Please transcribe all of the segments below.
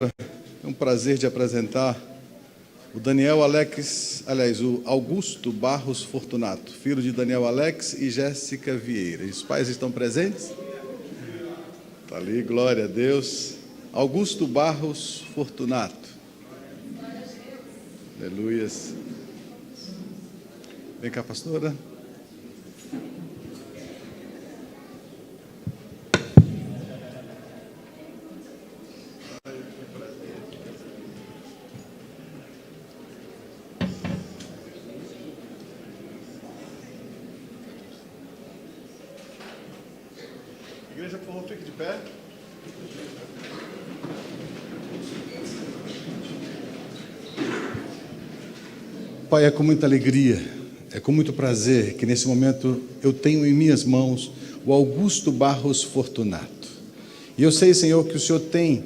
É um prazer de apresentar o o Augusto Barros Fortunato, filho de Daniel Alex e Jéssica Vieira. Os pais estão presentes? Está ali, glória a Deus. Augusto Barros Fortunato. Aleluias. Vem cá, pastora. Igreja, por favor, fique de pé. Pai, é com muita alegria, é com muito prazer que nesse momento eu tenho em minhas mãos o Augusto Barros Fortunato. E eu sei, Senhor, que o Senhor tem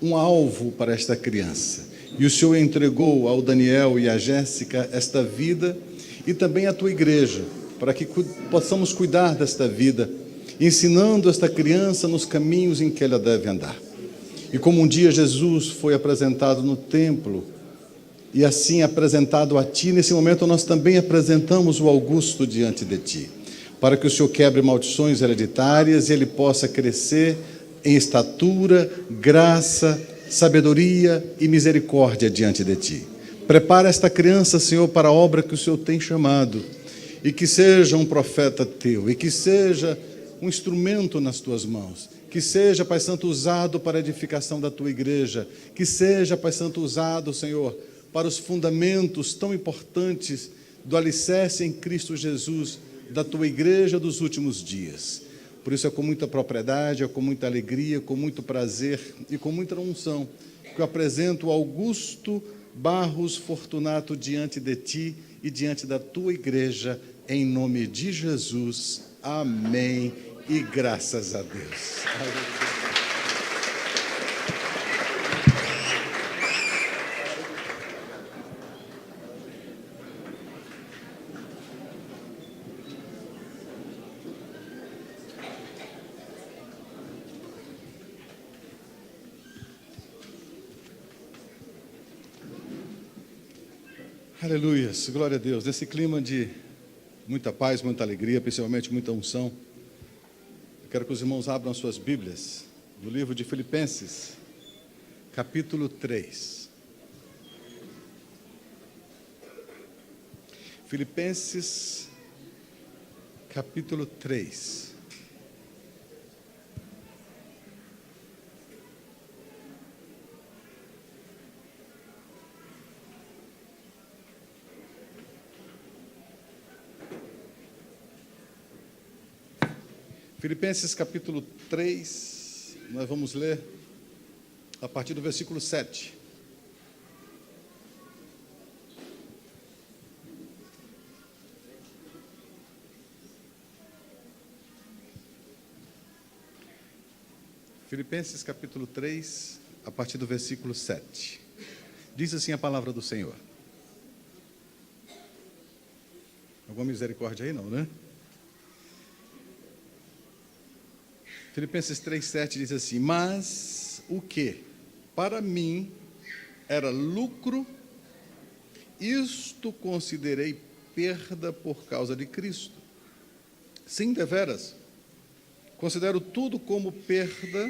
um alvo para esta criança. E o Senhor entregou ao Daniel e à Jéssica esta vida e também à tua igreja, para que possamos cuidar desta vida, ensinando esta criança nos caminhos em que ela deve andar. E como um dia Jesus foi apresentado no templo, e assim apresentado a Ti, nesse momento nós também apresentamos o Augusto diante de Ti, para que o Senhor quebre maldições hereditárias e ele possa crescer em estatura, graça, sabedoria e misericórdia diante de Ti. Prepara esta criança, Senhor, para a obra que o Senhor tem chamado, e que seja um profeta Teu, e que seja um instrumento nas Tuas mãos, que seja, Pai Santo, usado para a edificação da Tua igreja, que seja, Pai Santo, usado, Senhor, para os fundamentos tão importantes do alicerce em Cristo Jesus, da Tua igreja dos últimos dias. Por isso é com muita propriedade, é com muita alegria, com muito prazer e com muita unção que eu apresento o Augusto Barros Fortunato diante de Ti e diante da Tua igreja, em nome de Jesus. Amém. E graças a Deus. Aleluias, glória a Deus. Nesse clima de muita paz, muita alegria, principalmente muita unção, eu quero que os irmãos abram suas Bíblias no livro de Filipenses, capítulo 3. Filipenses, capítulo 3. Filipenses capítulo 3, nós vamos ler a partir do versículo 7. Filipenses capítulo 3, a partir do versículo 7. Diz assim a palavra do Senhor. Alguma misericórdia aí não, né? Filipenses 3,7 diz assim: mas o que para mim era lucro, isto considerei perda por causa de Cristo. Sim, deveras, considero tudo como perda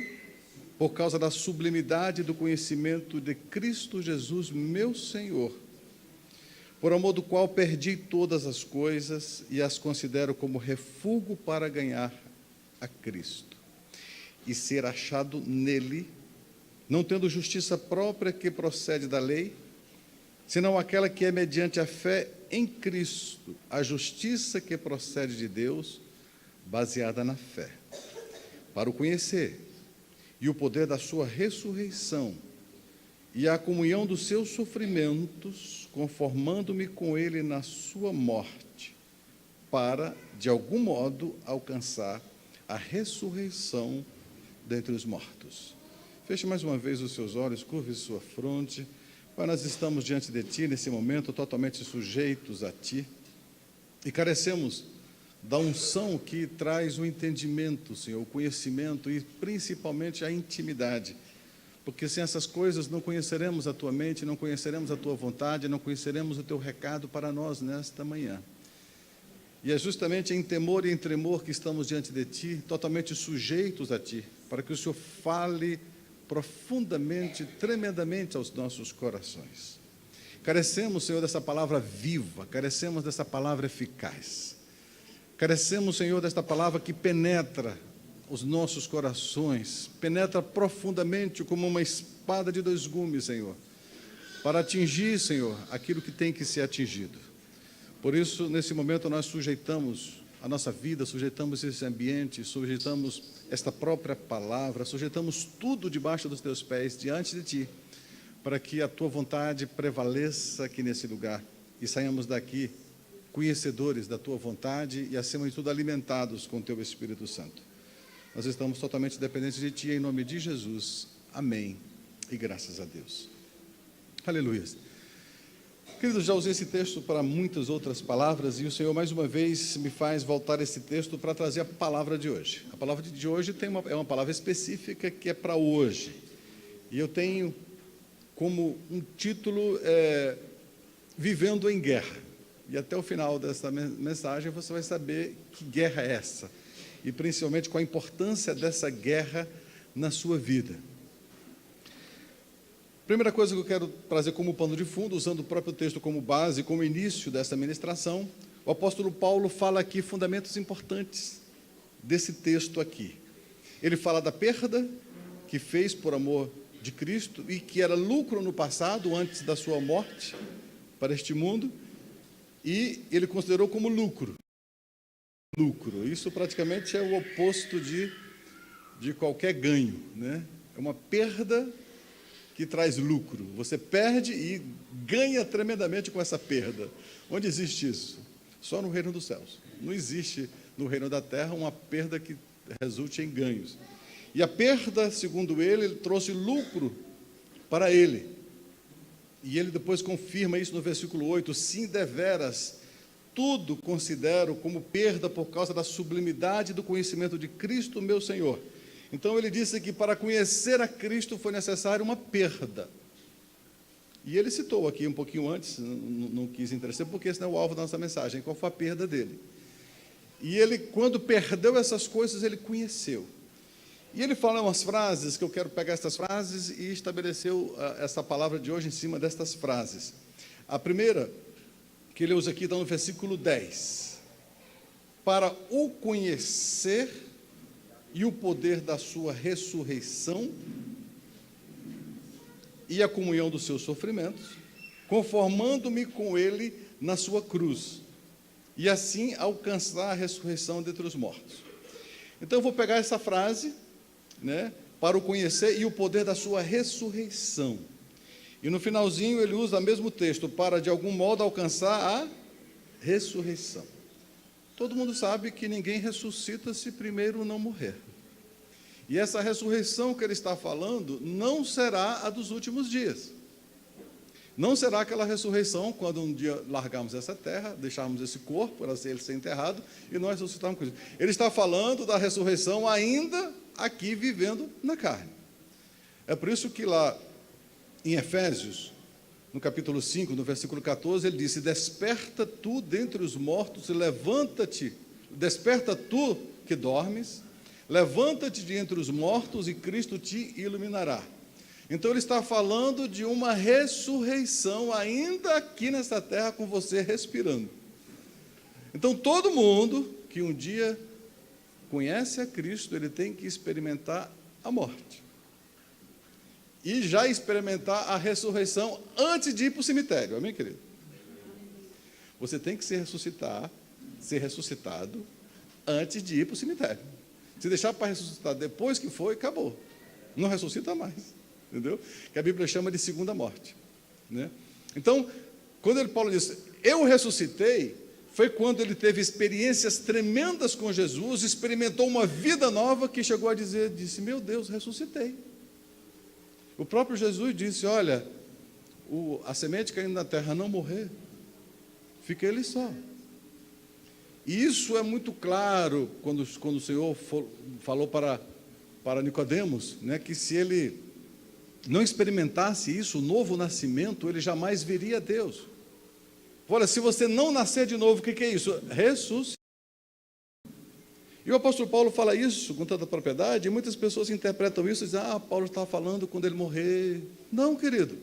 por causa da sublimidade do conhecimento de Cristo Jesus, meu Senhor, por amor do qual perdi todas as coisas e as considero como refúgio para ganhar a Cristo e ser achado nele, não tendo justiça própria que procede da lei, senão aquela que é mediante a fé em Cristo, a justiça que procede de Deus, baseada na fé, para o conhecer e o poder da sua ressurreição e a comunhão dos seus sofrimentos, conformando-me com ele na sua morte, para, de algum modo, alcançar a ressurreição dentre os mortos. Feche mais uma vez os seus olhos, curve sua fronte. Pai, nós estamos diante de Ti nesse momento, totalmente sujeitos a Ti, e carecemos da unção que traz o entendimento, Senhor, o conhecimento e principalmente a intimidade, porque sem essas coisas não conheceremos a tua mente, não conheceremos a tua vontade, não conheceremos o teu recado para nós nesta manhã. E é justamente em temor e em tremor que estamos diante de ti, totalmente sujeitos a ti, para que o Senhor fale profundamente, tremendamente aos nossos corações. Carecemos, Senhor, dessa palavra viva, carecemos dessa palavra eficaz. Carecemos, Senhor, desta palavra que penetra os nossos corações, penetra profundamente como uma espada de dois gumes, Senhor, para atingir, Senhor, aquilo que tem que ser atingido. Por isso, nesse momento, nós sujeitamos a nossa vida, sujeitamos esse ambiente, sujeitamos esta própria palavra, sujeitamos tudo debaixo dos teus pés, diante de ti, para que a tua vontade prevaleça aqui nesse lugar e saiamos daqui conhecedores da tua vontade e, acima de tudo, alimentados com o teu Espírito Santo. Nós estamos totalmente dependentes de ti, em nome de Jesus. Amém. E graças a Deus. Aleluia. Queridos, já usei esse texto para muitas outras palavras e o Senhor, mais uma vez, me faz voltar esse texto para trazer a palavra de hoje. A palavra de hoje é uma palavra específica que é para hoje. E eu tenho como um título, Vivendo em Guerra. E até o final dessa mensagem você vai saber que guerra é essa. E principalmente qual a importância dessa guerra na sua vida. Primeira coisa que eu quero trazer como pano de fundo, usando o próprio texto como base, como início dessa ministração, o apóstolo Paulo fala aqui fundamentos importantes desse texto aqui. Ele fala da perda que fez por amor de Cristo e que era lucro no passado, antes da sua morte para este mundo, e ele considerou como lucro. Isso praticamente é o oposto de qualquer ganho, né? É uma perda que traz lucro. Você perde e ganha tremendamente com essa perda. Onde existe isso? Só no reino dos céus. Não existe no reino da terra uma perda que resulte em ganhos. E a perda, segundo ele trouxe lucro para ele. E ele depois confirma isso no versículo 8, sim, deveras, tudo considero como perda por causa da sublimidade do conhecimento de Cristo, meu Senhor. Então ele disse que para conhecer a Cristo foi necessário uma perda. E ele citou aqui um pouquinho antes, não quis interessar, porque esse não é o alvo da nossa mensagem, qual foi a perda dele. E ele, quando perdeu essas coisas, ele conheceu. E ele fala umas frases, que eu quero pegar essas frases e estabeleceu essa palavra de hoje em cima destas frases. A primeira, que ele usa aqui, está no versículo 10. Para o conhecer e o poder da sua ressurreição e a comunhão dos seus sofrimentos, conformando-me com ele na sua cruz, e assim alcançar a ressurreição dentre os mortos. Então eu vou pegar essa frase, né, para o conhecer e o poder da sua ressurreição. E no finalzinho ele usa o mesmo texto, para de algum modo alcançar a ressurreição. Todo mundo sabe que ninguém ressuscita se primeiro não morrer. E essa ressurreição que ele está falando não será a dos últimos dias. Não será aquela ressurreição quando um dia largarmos essa terra, deixarmos esse corpo para ele ser enterrado e nós ressuscitarmos com ele. Ele está falando da ressurreição ainda aqui vivendo na carne. É por isso que lá em Efésios, no capítulo 5, no versículo 14, ele disse: desperta tu dentre os mortos e levanta-te, desperta tu que dormes, levanta-te de entre os mortos e Cristo te iluminará. Então ele está falando de uma ressurreição ainda aqui nessa terra com você respirando. Então todo mundo que um dia conhece a Cristo, ele tem que experimentar a morte. E já experimentar a ressurreição antes de ir para o cemitério, amém, querido? Você tem que ser ressuscitado antes de ir para o cemitério. Se deixar para ressuscitar depois que foi, acabou. Não ressuscita mais, entendeu? Que a Bíblia chama de segunda morte, né? Então, quando Paulo diz, eu ressuscitei, foi quando ele teve experiências tremendas com Jesus, experimentou uma vida nova que chegou a dizer, disse, meu Deus, ressuscitei. O próprio Jesus disse, olha, a semente caindo na terra não morrer, fica ele só. E isso é muito claro quando o Senhor falou para Nicodemos, né, que se ele não experimentasse isso, o novo nascimento, ele jamais veria a Deus. Olha, se você não nascer de novo, o que é isso? Ressuscitar. E o apóstolo Paulo fala isso com tanta propriedade, e muitas pessoas interpretam isso e dizem, Paulo está falando quando ele morrer. Não, querido.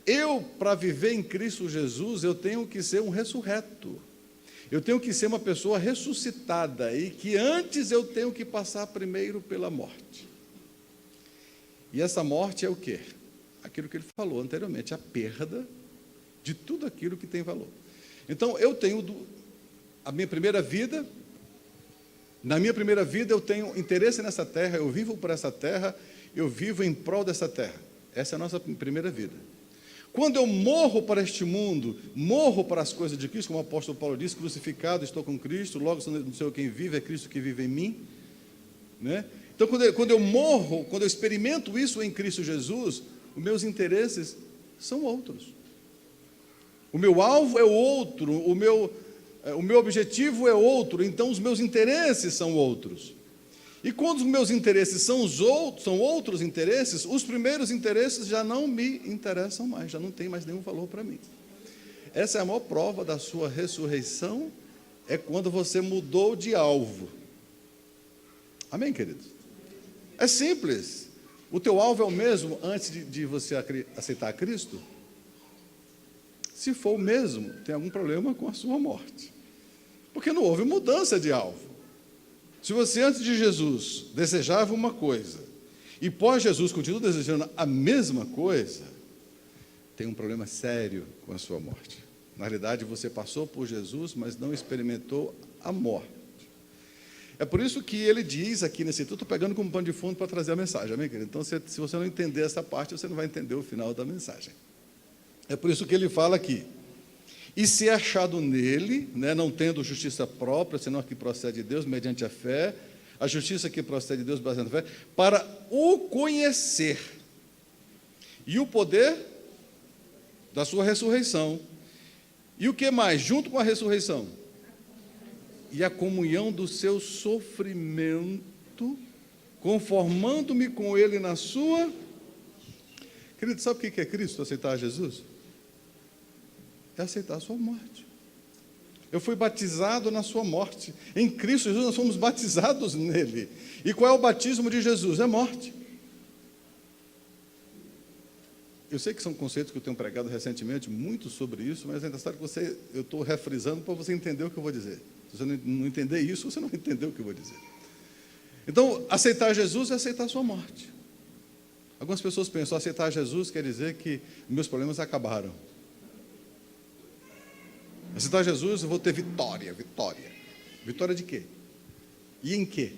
Eu, para viver em Cristo Jesus, eu tenho que ser um ressurreto. Eu tenho que ser uma pessoa ressuscitada, e que antes eu tenho que passar primeiro pela morte. E essa morte é o quê? Aquilo que ele falou anteriormente, a perda de tudo aquilo que tem valor. Então, eu tenho a minha primeira vida. Na minha primeira vida eu tenho interesse nessa terra, eu vivo por essa terra, eu vivo em prol dessa terra. Essa é a nossa primeira vida. Quando eu morro para este mundo, morro para as coisas de Cristo, como o apóstolo Paulo disse, crucificado, estou com Cristo, logo não sei quem vive, é Cristo que vive em mim. Né? Então, quando eu morro, quando eu experimento isso em Cristo Jesus, os meus interesses são outros. O meu alvo é outro, o meu objetivo é outro, então os meus interesses são outros. E quando os meus interesses são outros interesses, os primeiros interesses já não me interessam mais, já não tem mais nenhum valor para mim. Essa é a maior prova da sua ressurreição, é quando você mudou de alvo. Amém, queridos? É simples. O teu alvo é o mesmo antes de você aceitar Cristo? Se for o mesmo, tem algum problema com a sua morte. Porque não houve mudança de alvo. Se você antes de Jesus desejava uma coisa, e pós-Jesus continua desejando a mesma coisa, tem um problema sério com a sua morte. Na realidade, você passou por Jesus, mas não experimentou a morte. É por isso que ele diz aqui nesse texto, estou pegando como pano de fundo para trazer a mensagem, amém, querido? Então, se você não entender essa parte, você não vai entender o final da mensagem. É por isso que ele fala aqui, e ser achado nele, né, não tendo justiça própria, senão a que procede de Deus, mediante a fé, a justiça que procede de Deus, baseada na fé, para o conhecer, e o poder da sua ressurreição. E o que mais? Junto com a ressurreição, e a comunhão do seu sofrimento, conformando-me com ele na sua... Querido, sabe o que é Cristo, aceitar Jesus? É aceitar a sua morte. Eu fui batizado na sua morte. Em Cristo Jesus nós fomos batizados nele. E qual é o batismo de Jesus? É morte. Eu sei que são conceitos que eu tenho pregado recentemente, muito sobre isso, mas é necessário que eu estou refrisando para você entender o que eu vou dizer. Se você não entender isso, você não vai entender o que eu vou dizer. Então, aceitar Jesus é aceitar a sua morte. Algumas pessoas pensam, aceitar Jesus quer dizer que meus problemas acabaram. Aceitar Jesus, eu vou ter vitória. Vitória de quê? E em quê?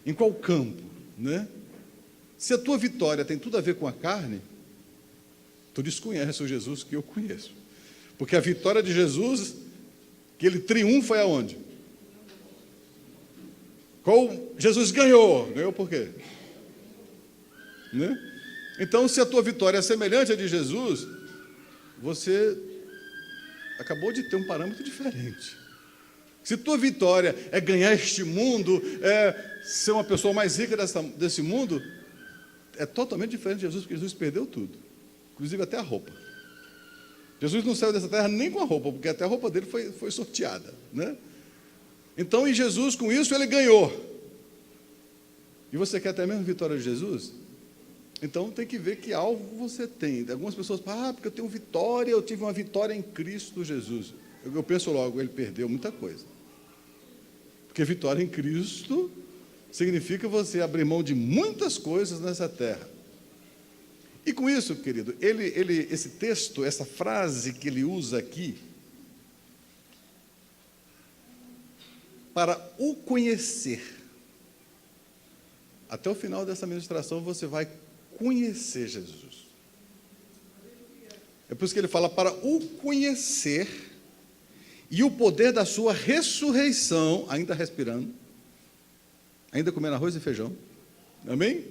Em qual campo? Né? Se a tua vitória tem tudo a ver com a carne, tu desconhece o Jesus que eu conheço. Porque a vitória de Jesus, que ele triunfa é aonde? Qual Jesus ganhou? Ganhou por quê? Né? Então, se a tua vitória é semelhante à de Jesus, você acabou de ter um parâmetro diferente. Se tua vitória é ganhar este mundo, é ser uma pessoa mais rica desse mundo, é totalmente diferente de Jesus, porque Jesus perdeu tudo, inclusive até a roupa. Jesus não saiu dessa terra nem com a roupa, porque até a roupa dele foi sorteada, né? Então, em Jesus, com isso, ele ganhou. E você quer ter a mesma vitória de Jesus? Então, tem que ver que alvo você tem. Algumas pessoas falam, porque eu tenho vitória, eu tive uma vitória em Cristo Jesus. Eu penso logo, ele perdeu muita coisa. Porque vitória em Cristo significa você abrir mão de muitas coisas nessa terra. E com isso, querido, esse texto, essa frase que ele usa aqui, para o conhecer, até o final dessa ministração você vai conhecer Jesus. É por isso que ele fala para o conhecer e o poder da sua ressurreição, ainda respirando, ainda comendo arroz e feijão, amém?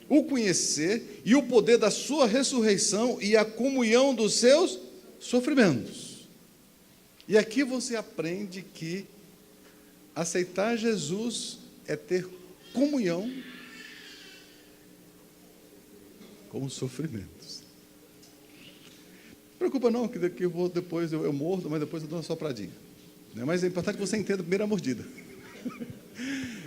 O conhecer e o poder da sua ressurreição e a comunhão dos seus sofrimentos. E aqui você aprende que aceitar Jesus é ter comunhão com os sofrimentos. Não preocupa não, que depois eu mordo, mas depois eu dou uma sopradinha. Mas é importante que você entenda primeiro a mordida.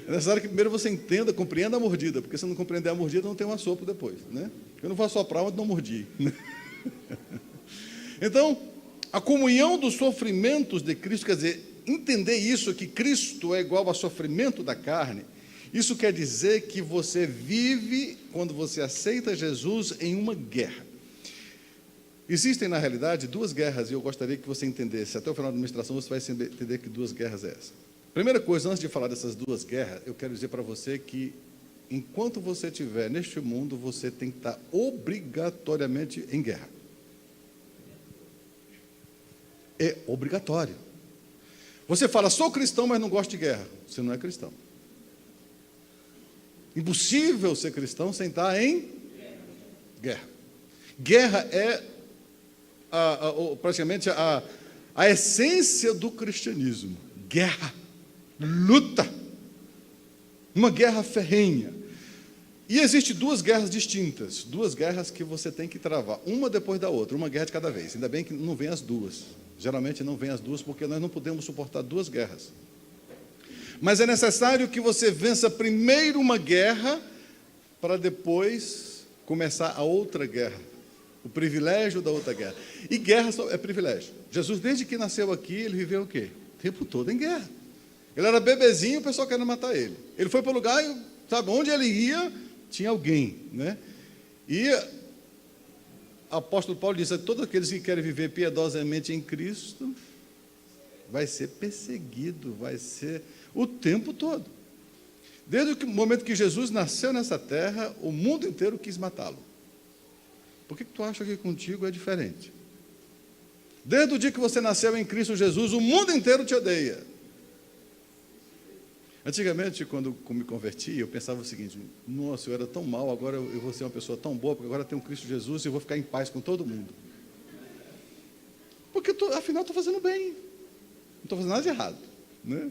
É necessário que primeiro você entenda, compreenda a mordida, porque se não compreender a mordida, não tem um assopro depois, né? Eu não vou assoprar onde não mordi. Então, a comunhão dos sofrimentos de Cristo, quer dizer, entender isso, que Cristo é igual ao sofrimento da carne, isso quer dizer que você vive, quando você aceita Jesus, em uma guerra. Existem, na realidade, duas guerras, e eu gostaria que você entendesse. Até o final da administração, você vai entender que duas guerras é essa. Primeira coisa, antes de falar dessas duas guerras, eu quero dizer para você que, enquanto você estiver neste mundo, você tem que estar obrigatoriamente em guerra. É obrigatório. Você fala, sou cristão, mas não gosto de guerra. Você não é cristão. Impossível ser cristão sem estar em guerra. Guerra é praticamente a essência do cristianismo. Guerra, luta, uma guerra ferrenha. E existem duas guerras distintas, duas guerras que você tem que travar, uma depois da outra, uma guerra de cada vez. Ainda bem que não vem as duas. Geralmente não vem as duas, porque nós não podemos suportar duas guerras. Mas é necessário que você vença primeiro uma guerra, para depois começar a outra guerra. O privilégio da outra guerra. E guerra é privilégio. Jesus, desde que nasceu aqui, ele viveu o quê? O tempo todo em guerra. Ele era bebezinho, o pessoal querendo matar ele. Ele foi para o lugar, sabe, onde ele ia, tinha alguém, né? E o apóstolo Paulo disse, todos aqueles que querem viver piedosamente em Cristo, vai ser perseguido, vai ser o tempo todo. Desde o momento que Jesus nasceu nessa terra, o mundo inteiro quis matá-lo. Por que tu acha que contigo é diferente? Desde o dia que você nasceu em Cristo Jesus, o mundo inteiro te odeia. Antigamente, quando me converti, eu pensava o seguinte, nossa, eu era tão mal, agora eu vou ser uma pessoa tão boa, porque agora eu tenho Cristo Jesus e eu vou ficar em paz com todo mundo. Porque, afinal, estou fazendo bem. Não estou fazendo nada de errado, né?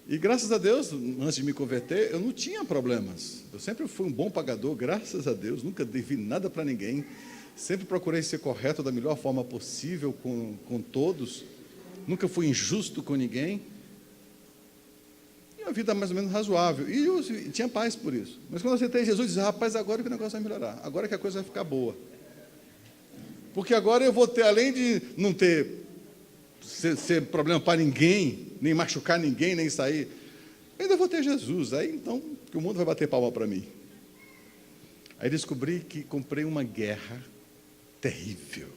E graças a Deus, antes de me converter, eu não tinha problemas. Eu sempre fui um bom pagador, graças a Deus, nunca devi nada para ninguém. Sempre procurei ser correto da melhor forma possível com todos. Nunca fui injusto com ninguém. E a vida mais ou menos razoável. E eu tinha paz por isso. Mas quando eu aceitei Jesus, eu disse, rapaz, agora que o negócio vai melhorar. Agora que a coisa vai ficar boa. Porque agora eu vou ter, além de não ter ser problema para ninguém, nem machucar ninguém, nem sair, ainda vou ter Jesus. Aí então, que o mundo vai bater palma para mim. Aí descobri que comprei uma guerra terrível.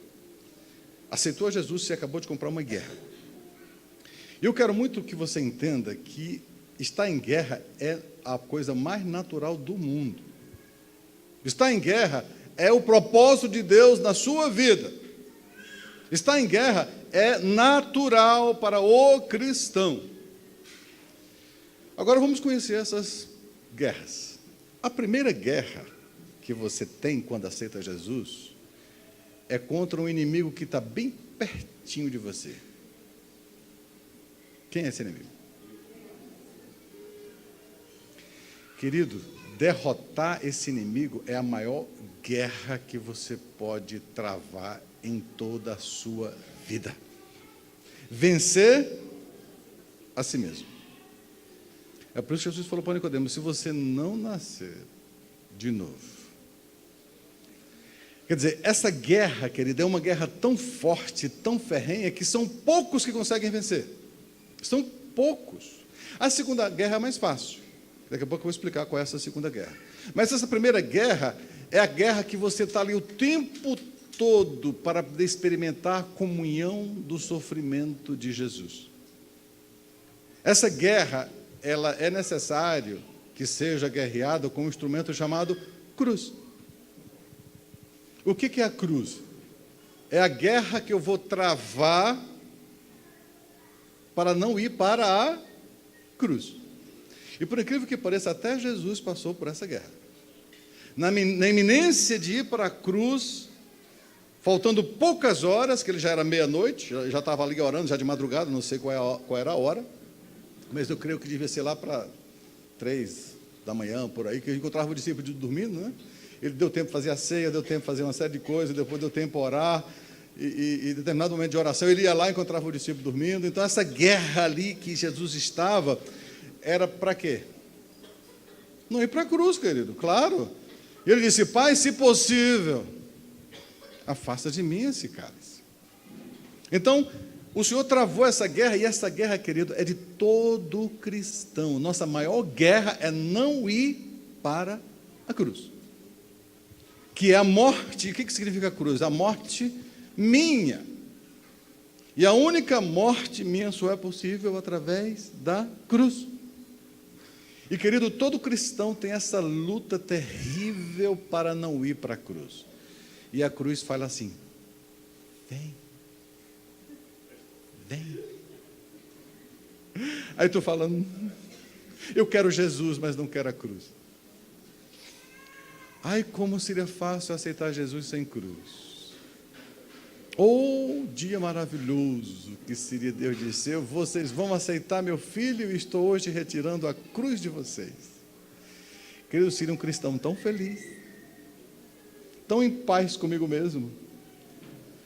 Aceitou Jesus, você acabou de comprar uma guerra. E eu quero muito que você entenda que estar em guerra é a coisa mais natural do mundo. Estar em guerra é o propósito de Deus na sua vida. Estar em guerra é natural para o cristão. Agora vamos conhecer essas guerras. A primeira guerra que você tem quando aceita Jesus é contra um inimigo que está bem pertinho de você. Quem é esse inimigo? Querido, derrotar esse inimigo é a maior guerra que você pode travar em toda a sua vida. Vencer a si mesmo. É por isso que Jesus falou para Nicodemo, se você não nascer de novo. Quer dizer, essa guerra, querido, é uma guerra tão forte, tão ferrenha, que são poucos que conseguem vencer. São poucos. A segunda guerra é mais fácil. Daqui a pouco eu vou explicar qual é essa segunda guerra. Mas essa primeira guerra é a guerra que você está ali o tempo todo para experimentar a comunhão do sofrimento de Jesus. Essa guerra, ela é necessário que seja guerreada com um instrumento chamado cruz. O que é a cruz? É a guerra que eu vou travar para não ir para a cruz. E por incrível que pareça, até Jesus passou por essa guerra. Na iminência de ir para a cruz, faltando poucas horas, que ele já era meia-noite, já estava ali orando, já de madrugada, não sei qual era a hora, mas eu creio que devia ser lá para 3 da manhã, por aí, que eu encontrava o discípulo dormindo, né? ele deu tempo de fazer a ceia, deu tempo de fazer uma série de coisas, depois deu tempo para orar, e em determinado momento de oração, ele ia lá e encontrava o discípulo dormindo. Então, essa guerra ali que Jesus estava, era para quê? Não ir para a cruz, querido, claro. E ele disse: Pai, se possível, afasta de mim esse cálice. Então, o Senhor travou essa guerra, e essa guerra, querido, é de todo cristão. Nossa maior guerra é não ir para a cruz, que é a morte. O que significa a cruz? A morte minha. E a única morte minha só é possível através da cruz. E, querido, todo cristão tem essa luta terrível para não ir para a cruz. E a cruz fala assim: vem, vem. Aí tu fala: eu quero Jesus, mas não quero a cruz. Ai, como seria fácil aceitar Jesus sem cruz. Oh, dia maravilhoso que seria Deus dizer: vocês vão aceitar meu filho e estou hoje retirando a cruz de vocês. Querido, seria um cristão tão feliz, tão em paz comigo mesmo.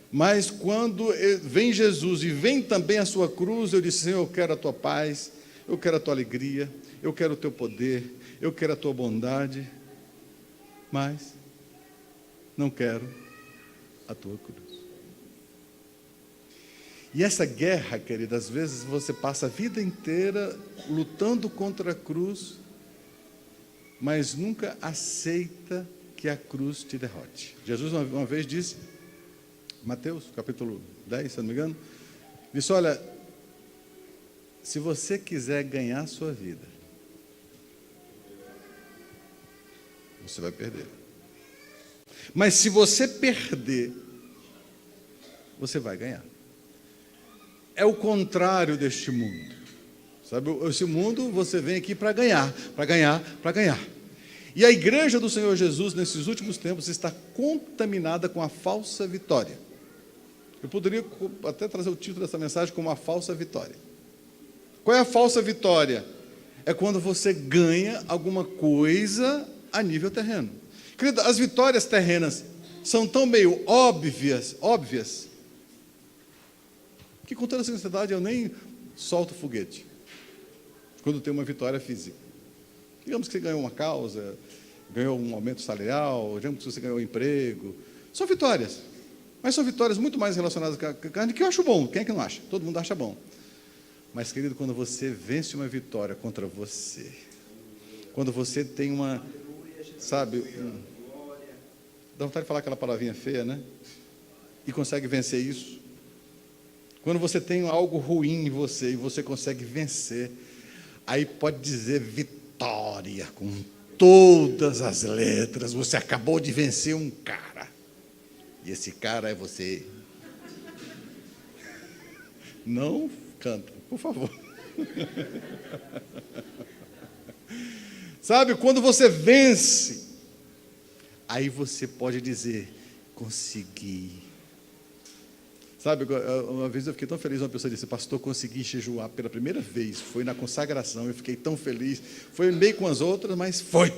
Mas quando vem Jesus e vem também a sua cruz, eu disse: Senhor, eu quero a tua paz, eu quero a tua alegria, eu quero o teu poder, eu quero a tua bondade, mas não quero a tua cruz. E essa guerra, querida, às vezes você passa a vida inteira lutando contra a cruz, mas nunca aceita que a cruz te derrote. Jesus uma vez disse, Mateus capítulo 10, se não me engano, disse: olha, se você quiser ganhar a sua vida, você vai perder. Mas se você perder, você vai ganhar. É o contrário deste mundo. Sabe, esse mundo você vem aqui para ganhar, para ganhar, para ganhar. E a igreja do Senhor Jesus, nesses últimos tempos, está contaminada com a falsa vitória. Eu poderia até trazer o título dessa mensagem como a falsa vitória. Qual é a falsa vitória? É quando você ganha alguma coisa a nível terreno. Querido, as vitórias terrenas são tão meio óbvias, que com toda sinceridade eu nem solto foguete quando tem uma vitória física. Digamos que você ganhou uma causa, ganhou um aumento salarial, digamos que você ganhou um emprego. São vitórias, mas são vitórias muito mais relacionadas com a carne, que eu acho bom. Quem é que não acha? Todo mundo acha bom. Mas, querido, quando você vence uma vitória contra você, quando você tem uma, sabe, dá vontade de falar aquela palavrinha feia, né? E consegue vencer isso. Quando você tem algo ruim em você e você consegue vencer, aí pode dizer vitória com todas as letras. Você acabou de vencer um cara, e esse cara é você. Não canta, por favor. Sabe, quando você vence, aí você pode dizer: consegui. Sabe, uma vez eu fiquei tão feliz, uma pessoa disse: pastor, consegui jejuar pela primeira vez, foi na consagração, eu fiquei tão feliz, foi meio com as outras, mas foi.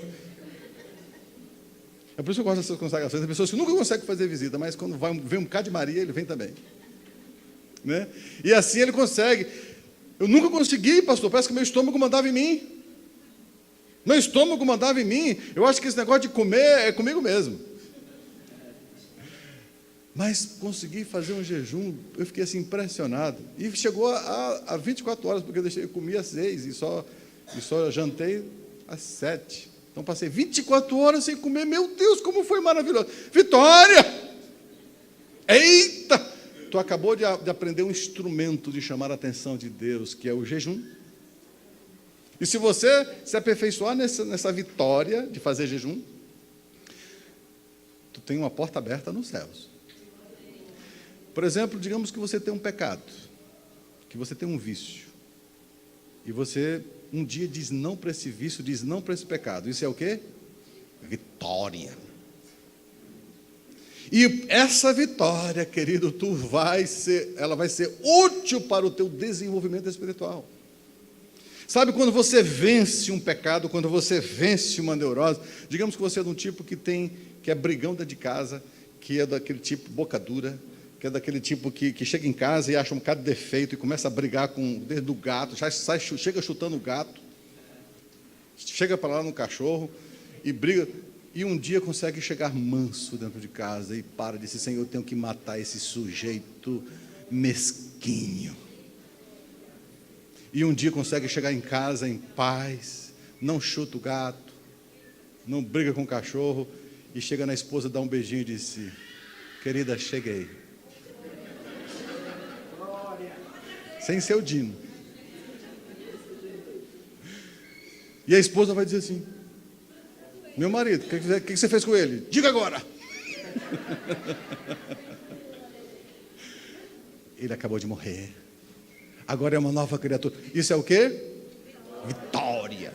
É por isso que eu gosto dessas consagrações. Tem pessoas que nunca conseguem fazer visita, mas quando vem um bocado de Maria, ele vem também, né? E assim ele consegue. Eu nunca consegui, pastor, parece que meu estômago mandava em mim. Meu estômago mandava em mim. Eu acho que esse negócio de comer é comigo mesmo. Mas consegui fazer um jejum, eu fiquei assim impressionado. E chegou a 24 horas, porque eu comi às 6 e só jantei às 7. Então passei 24 horas sem comer. Meu Deus, como foi maravilhoso. Vitória! Eita! Tu acabou de aprender um instrumento de chamar a atenção de Deus, que é o jejum. E se você se aperfeiçoar nessa vitória de fazer jejum, tu tem uma porta aberta nos céus. Por exemplo, digamos que você tem um pecado, que você tem um vício, e você um dia diz não para esse vício, diz não para esse pecado. Isso é o quê? Vitória. E essa vitória, querido, ela vai ser útil para o teu desenvolvimento espiritual. Sabe, quando você vence um pecado, quando você vence uma neurose, digamos que você é de um tipo que tem que é brigão dentro de casa, que é daquele tipo boca dura, que é daquele tipo que chega em casa e acha um bocado de defeito e começa a brigar com o dedo do gato, chega chutando o gato, chega para lá no cachorro e briga, e um dia consegue chegar manso dentro de casa e para e diz: Senhor, eu tenho que matar esse sujeito mesquinho. E um dia consegue chegar em casa em paz, não chuta o gato, não briga com o cachorro, e chega na esposa, dá um beijinho e diz: querida, cheguei. Sem ser o Dino. E a esposa vai dizer assim: meu marido, o que você fez com ele? Diga agora. Ele acabou de morrer. Agora é uma nova criatura. Isso é o quê? Vitória.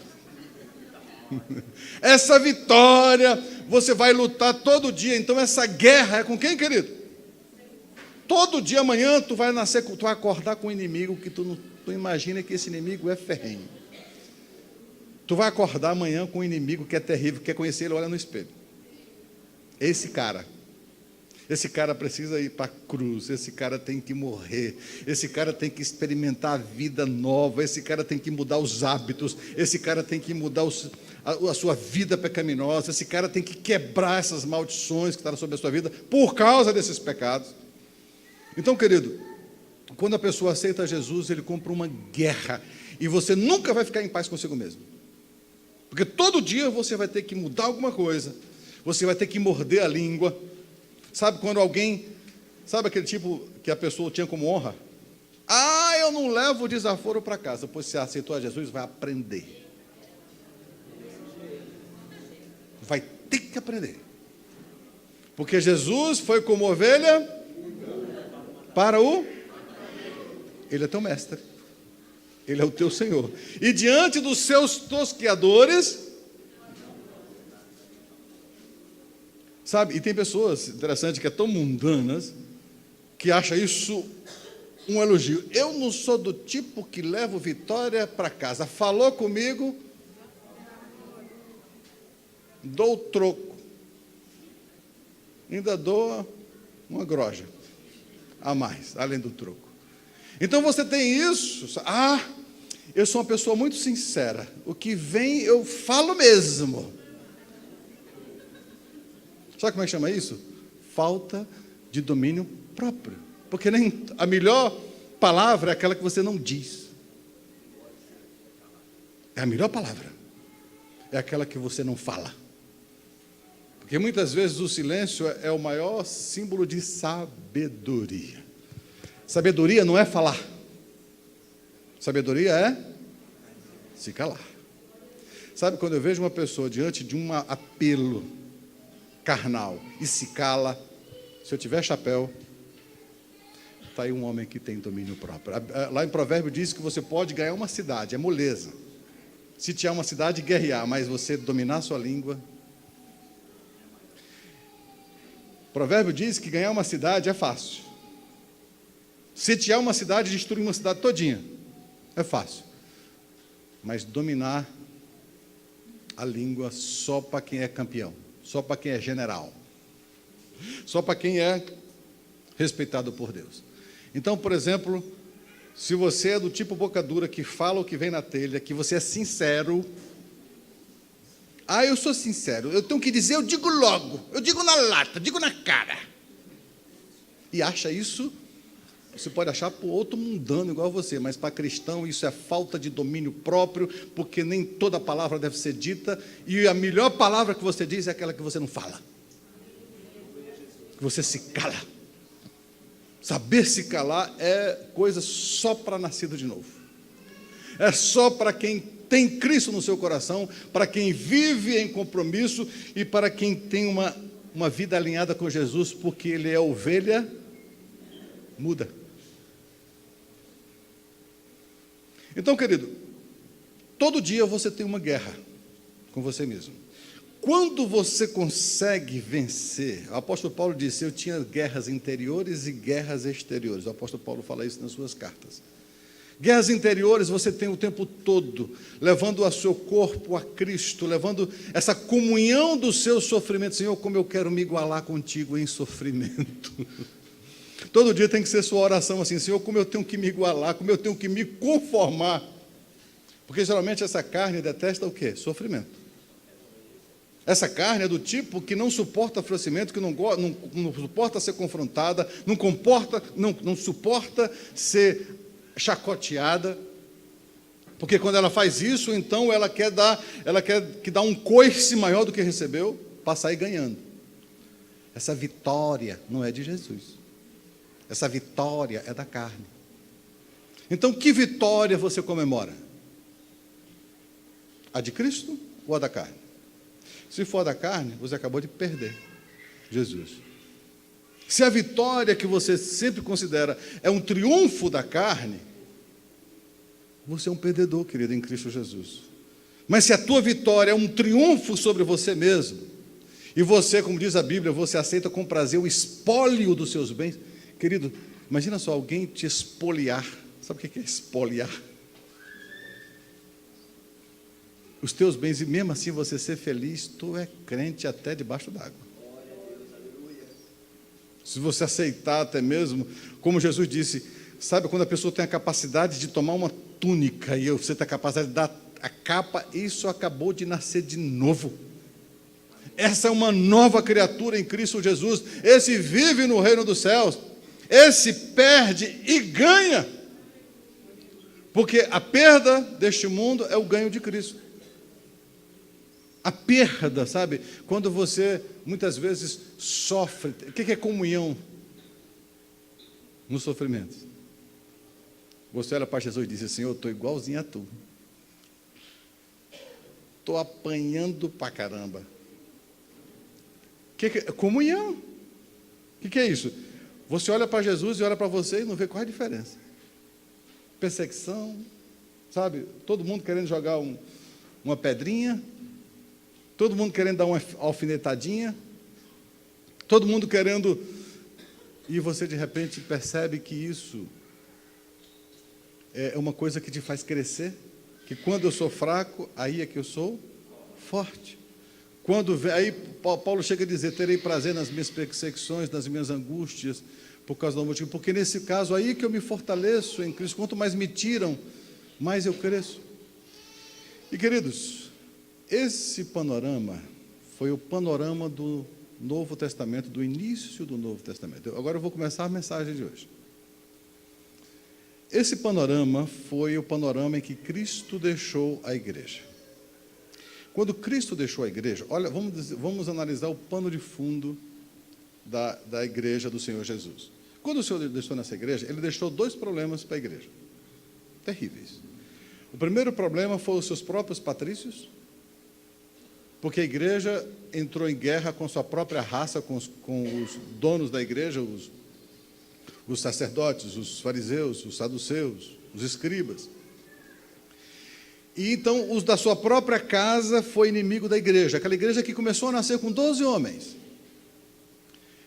Essa vitória você vai lutar todo dia. Então essa guerra é com quem, querido? Todo dia amanhã tu vai nascer, tu vai acordar com um inimigo que tu imagina que esse inimigo é ferrenho. Tu vai acordar amanhã com um inimigo que é terrível, quer conhecer ele, olha no espelho. Esse cara precisa ir para a cruz, esse cara tem que morrer, esse cara tem que experimentar a vida nova, esse cara tem que mudar os hábitos, esse cara tem que mudar a sua vida pecaminosa, esse cara tem que quebrar essas maldições que estão sobre a sua vida por causa desses pecados. Então, querido, quando a pessoa aceita Jesus, ele compra uma guerra, e você nunca vai ficar em paz consigo mesmo. Porque todo dia você vai ter que mudar alguma coisa, você vai ter que morder a língua. Sabe quando alguém, sabe aquele tipo que a pessoa tinha como honra? Eu não levo o desaforo para casa. Pois se aceitou a Jesus, vai aprender. Vai ter que aprender. Porque Jesus foi como ovelha para Ele é teu mestre. Ele é o teu Senhor. E diante dos seus tosqueadores, sabe, e tem pessoas, interessante, que é tão mundanas, que acha isso um elogio. Eu não sou do tipo que levo vitória para casa. Falou comigo, dou o troco. Ainda dou uma groja a mais, além do troco. Então você tem isso. Eu sou uma pessoa muito sincera. O que vem, eu falo mesmo. Sabe como é que chama isso? Falta de domínio próprio. Porque nem a melhor palavra é aquela que você não diz. É a melhor palavra. É aquela que você não fala. Porque muitas vezes o silêncio é o maior símbolo de sabedoria. Sabedoria não é falar. Sabedoria é se calar. Sabe, quando eu vejo uma pessoa diante de um apelo carnal e se cala, se eu tiver chapéu, está aí um homem que tem domínio próprio. Lá em Provérbio diz que você pode ganhar uma cidade, é moleza. Se tiver uma cidade, guerrear, mas você dominar a sua língua. Provérbio diz que ganhar uma cidade é fácil. Sitiar uma cidade, destruir uma cidade todinha, é fácil. Mas dominar a língua só para quem é campeão, só para quem é general, só para quem é respeitado por Deus. Então, por exemplo, se você é do tipo boca dura que fala o que vem na telha, que você é sincero, eu sou sincero, eu tenho que dizer, eu digo logo, eu digo na lata, digo na cara. E acha isso, você pode achar para outro mundano igual você, mas para cristão isso é falta de domínio próprio, porque nem toda palavra deve ser dita, e a melhor palavra que você diz é aquela que você não fala, que você se cala. Saber se calar é coisa só para nascido de novo, é só para quem tem Cristo no seu coração, para quem vive em compromisso e para quem tem uma vida alinhada com Jesus, porque ele é ovelha muda. Então, querido, todo dia você tem uma guerra com você mesmo. Quando você consegue vencer, o apóstolo Paulo disse, eu tinha guerras interiores e guerras exteriores. O apóstolo Paulo fala isso nas suas cartas. Guerras interiores você tem o tempo todo, levando o seu corpo a Cristo, levando essa comunhão do seu sofrimento. Senhor, como eu quero me igualar contigo em sofrimento. Todo dia tem que ser sua oração assim: Senhor, como eu tenho que me igualar, como eu tenho que me conformar. Porque geralmente essa carne detesta o quê? Sofrimento. Essa carne é do tipo que não suporta sofrimento, que não suporta ser confrontada, não suporta ser chacoteada, porque quando ela faz isso, então ela quer que dá um coice maior do que recebeu, para sair ganhando. Essa vitória não é de Jesus. Essa vitória é da carne. Então, que vitória você comemora? A de Cristo ou a da carne? Se for a da carne, você acabou de perder Jesus. Se a vitória que você sempre considera é um triunfo da carne, você é um perdedor, querido, em Cristo Jesus. Mas se a tua vitória é um triunfo sobre você mesmo, e você, como diz a Bíblia, você aceita com prazer o espólio dos seus bens, querido, imagina só alguém te espoliar. Sabe o que é espoliar? Os teus bens, e mesmo assim você ser feliz, tu é crente até debaixo d'água. Se você aceitar até mesmo, como Jesus disse, sabe quando a pessoa tem a capacidade de tomar uma túnica e você tem a capacidade de dar a capa, isso acabou de nascer de novo. Essa é uma nova criatura em Cristo Jesus. Esse vive no reino dos céus, esse perde e ganha. Porque a perda deste mundo é o ganho de Cristo. A perda, sabe? Quando você, muitas vezes, sofre. O que é comunhão no sofrimento? Você olha para Jesus e diz: Senhor, eu estou igualzinho a tu. Estou apanhando para caramba. Que é comunhão? O que é isso? Você olha para Jesus e olha para você e não vê qual é a diferença. Perseguição, sabe? Todo mundo querendo jogar uma pedrinha. Todo mundo querendo dar uma alfinetadinha, todo mundo querendo, e você de repente percebe que isso é uma coisa que te faz crescer, que quando eu sou fraco, aí é que eu sou forte. Aí Paulo chega a dizer: terei prazer nas minhas perseguições, nas minhas angústias, por causa do motivo, porque nesse caso aí que eu me fortaleço em Cristo. Quanto mais me tiram, mais eu cresço. E queridos, esse panorama foi o panorama do Novo Testamento, do início do Novo Testamento. Agora eu vou começar a mensagem de hoje. Esse panorama foi o panorama em que Cristo deixou a igreja. Quando Cristo deixou a igreja, olha, vamos analisar o pano de fundo da igreja do Senhor Jesus. Quando o Senhor deixou nessa igreja, Ele deixou 2 problemas para a igreja, terríveis. O primeiro problema foi os seus próprios patrícios, porque a igreja entrou em guerra com sua própria raça, com os donos da igreja, os sacerdotes, os fariseus, os saduceus, os escribas. E então os da sua própria casa foi inimigo da igreja, aquela igreja que começou a nascer com 12 homens.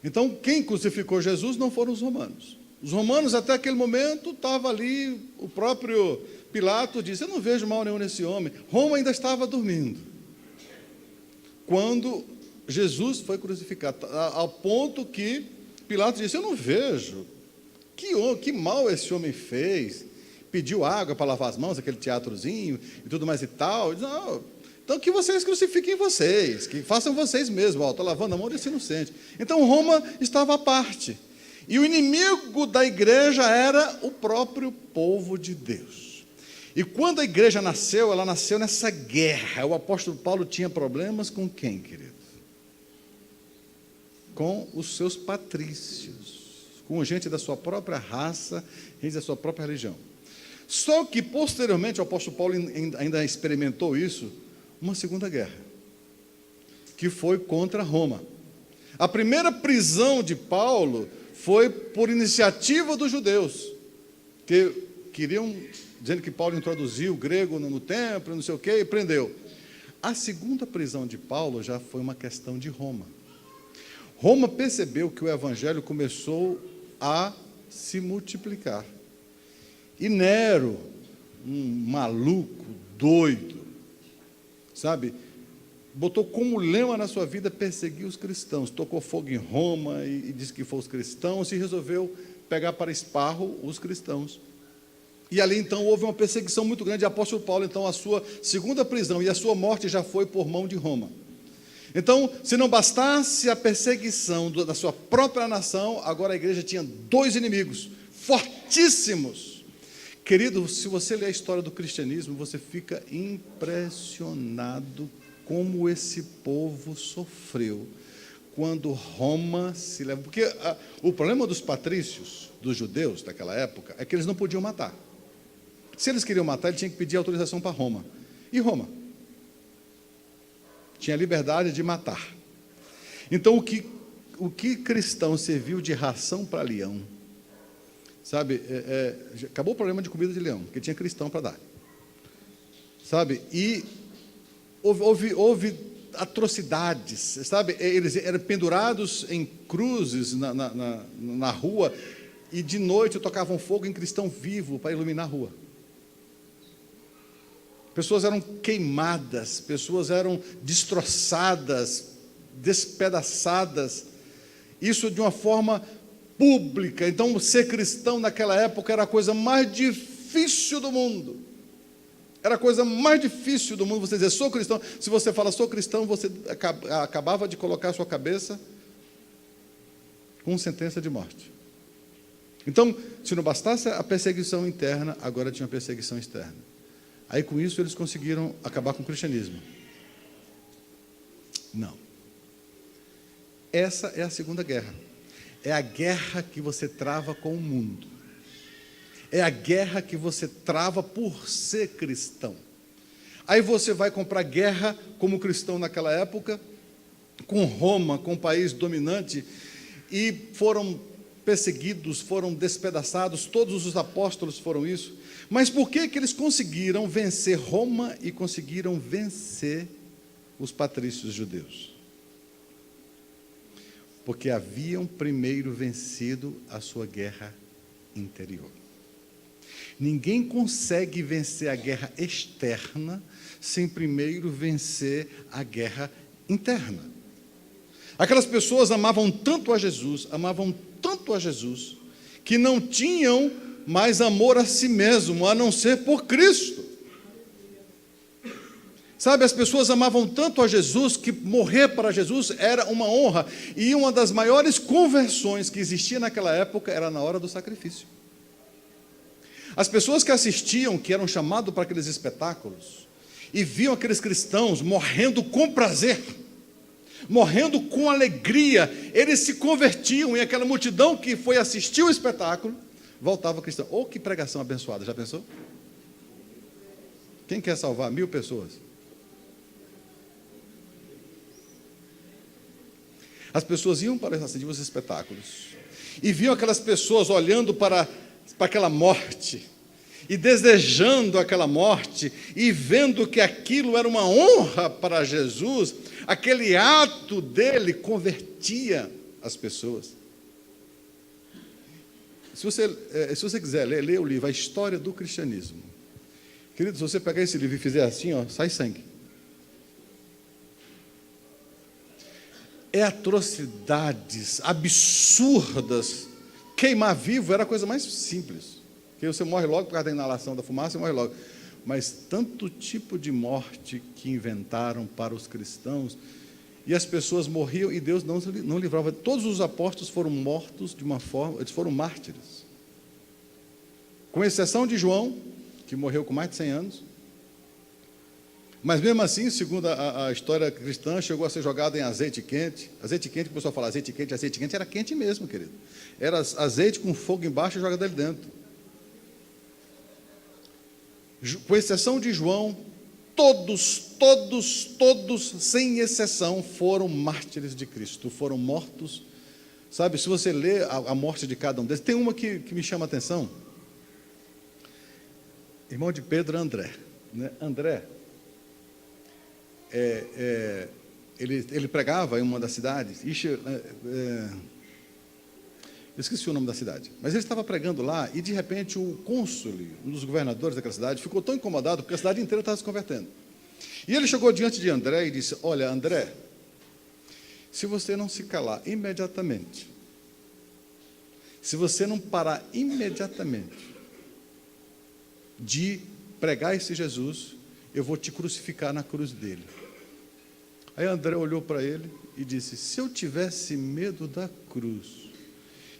Então quem crucificou Jesus não foram os romanos. Os romanos até aquele momento estavam ali, o próprio Pilato disse: eu não vejo mal nenhum nesse homem. Roma ainda estava dormindo quando Jesus foi crucificado, ao ponto que Pilato disse: eu não vejo, que mal esse homem fez, pediu água para lavar as mãos, aquele teatrozinho e tudo mais e tal. Não, então que vocês crucifiquem vocês, que façam vocês mesmos, estou lavando a mão desse inocente. Então Roma estava à parte, e o inimigo da igreja era o próprio povo de Deus. E quando a igreja nasceu, ela nasceu nessa guerra. O apóstolo Paulo tinha problemas com quem, querido? Com os seus patrícios, com gente da sua própria raça, gente da sua própria religião. Só que, posteriormente, o apóstolo Paulo ainda experimentou isso, uma segunda guerra, que foi contra Roma. A primeira prisão de Paulo foi por iniciativa dos judeus, que queriam, dizendo que Paulo introduziu o grego no templo, não sei o quê, e prendeu. A segunda prisão de Paulo já foi uma questão de Roma. Roma percebeu que o evangelho começou a se multiplicar. E Nero, um maluco, doido, sabe, botou como lema na sua vida perseguir os cristãos, tocou fogo em Roma e disse que foram os cristãos, e resolveu pegar para esparro os cristãos. E ali então houve uma perseguição muito grande. O apóstolo Paulo, então, a sua segunda prisão e a sua morte já foi por mão de Roma. Então, se não bastasse a perseguição da sua própria nação, agora a igreja tinha dois inimigos fortíssimos. Querido, se você ler a história do cristianismo, você fica impressionado como esse povo sofreu quando Roma se leva. Porque o problema dos patrícios, dos judeus daquela época, é que eles não podiam matar. Se eles queriam matar, eles tinham que pedir autorização para Roma. E Roma tinha liberdade de matar. Então, o que cristão serviu de ração para leão, sabe, acabou o problema de comida de leão, porque tinha cristão para dar, sabe, e houve atrocidades, sabe, eles eram pendurados em cruzes na rua, e de noite tocavam fogo em cristão vivo para iluminar a rua. Pessoas eram queimadas, pessoas eram destroçadas, despedaçadas, isso de uma forma pública. Então, ser cristão naquela época era a coisa mais difícil do mundo. Era a coisa mais difícil do mundo, você dizer, sou cristão. Se você fala, sou cristão, você acabava de colocar a sua cabeça com sentença de morte. Então, se não bastasse a perseguição interna, agora tinha a perseguição externa. Aí, com isso, eles conseguiram acabar com o cristianismo. Não. Essa é a segunda guerra. É a guerra que você trava com o mundo. É a guerra que você trava por ser cristão. Aí você vai comprar guerra como cristão naquela época, com Roma, com o país dominante, e foram perseguidos, foram despedaçados, todos os apóstolos foram isso. Mas por que eles conseguiram vencer Roma e conseguiram vencer os patrícios judeus? Porque haviam primeiro vencido a sua guerra interior. Ninguém consegue vencer a guerra externa sem primeiro vencer a guerra interna. Aquelas pessoas amavam tanto a Jesus, que não tinham mais amor a si mesmo, a não ser por Cristo. Sabe, as pessoas amavam tanto a Jesus, que morrer para Jesus era uma honra. E uma das maiores conversões que existia naquela época era na hora do sacrifício. As pessoas que assistiam, que eram chamados para aqueles espetáculos, e viam aqueles cristãos morrendo com prazer, morrendo com alegria, eles se convertiam, e aquela multidão que foi assistir o espetáculo, voltava cristão. Oh, que pregação abençoada, já pensou? Quem quer salvar 1000 pessoas? As pessoas iam para assistir os espetáculos, e viam aquelas pessoas olhando para aquela morte, e desejando aquela morte, e vendo que aquilo era uma honra para Jesus, aquele ato dele convertia as pessoas. Se você quiser ler o livro A História do Cristianismo, querido, se você pegar esse livro e fizer assim, ó, sai sangue. É atrocidades absurdas. Queimar vivo era a coisa mais simples, porque você morre logo por causa da inalação da fumaça, você morre logo. Mas tanto tipo de morte que inventaram para os cristãos, e as pessoas morriam e Deus não livrava. Todos os apóstolos foram mortos de uma forma, eles foram mártires. Com exceção de João, que morreu com mais de 100 anos. Mas mesmo assim, segundo a história cristã, chegou a ser jogado em azeite quente. Azeite quente, o pessoal fala azeite quente era quente mesmo, querido. Era azeite com fogo embaixo e joga dele dentro. Com exceção de João, todos, sem exceção, foram mártires de Cristo, foram mortos. Sabe, se você lê a morte de cada um deles, tem uma que me chama a atenção. Irmão de Pedro, André. Né? André, ele pregava em uma das cidades, Eu esqueci o nome da cidade. Mas ele estava pregando lá e, de repente, o cônsul, um dos governadores daquela cidade, ficou tão incomodado porque a cidade inteira estava se convertendo. E ele chegou diante de André e disse: olha, André, se você não se calar imediatamente, se você não parar imediatamente de pregar esse Jesus, eu vou te crucificar na cruz dele. Aí André olhou para ele e disse: se eu tivesse medo da cruz,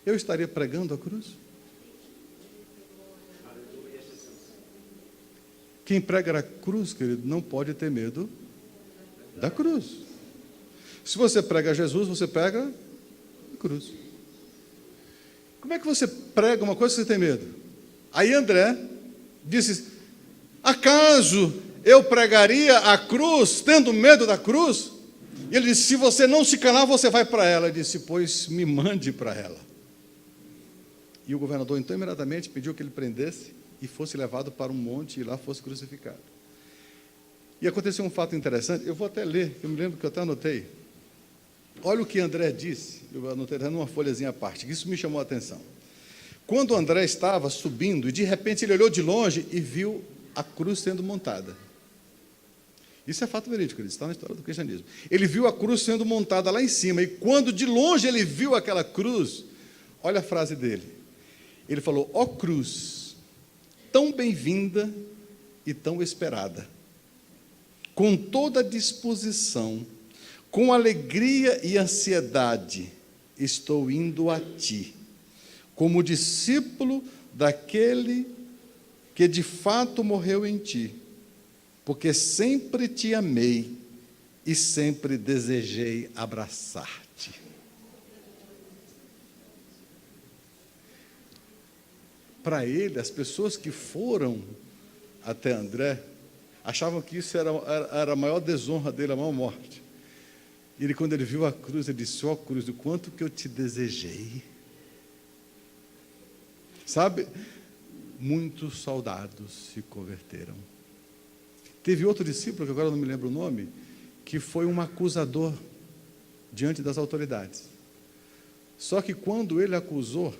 eu estaria pregando a cruz? Quem prega a cruz, querido, não pode ter medo da cruz. Se você prega Jesus, você prega a cruz. Como é que você prega uma coisa que você tem medo? Aí André disse: acaso eu pregaria a cruz tendo medo da cruz? E ele disse: se você não se calar, você vai para ela. Ele disse: pois me mande para ela. E o governador, então, imediatamente pediu que ele prendesse e fosse levado para um monte e lá fosse crucificado. E aconteceu um fato interessante, eu vou até ler, eu me lembro que eu até anotei. Olha o que André disse, eu anotei numa folhazinha à parte, que isso me chamou a atenção. Quando André estava subindo, e de repente ele olhou de longe e viu a cruz sendo montada. Isso é fato verídico, isso está na história do cristianismo. Ele viu a cruz sendo montada lá em cima, e quando de longe ele viu aquela cruz, olha a frase dele. Ele falou: ó cruz, tão bem-vinda e tão esperada, com toda disposição, com alegria e ansiedade, estou indo a ti, como discípulo daquele que de fato morreu em ti, porque sempre te amei e sempre desejei abraçar-te. Para ele, as pessoas que foram até André achavam que isso era a maior desonra dele, a maior morte. E ele, quando ele viu a cruz, ele disse: ó cruz, do quanto que eu te desejei. Sabe, muitos soldados se converteram. Teve outro discípulo, que agora eu não me lembro o nome, que foi um acusador diante das autoridades. Só que quando ele acusou,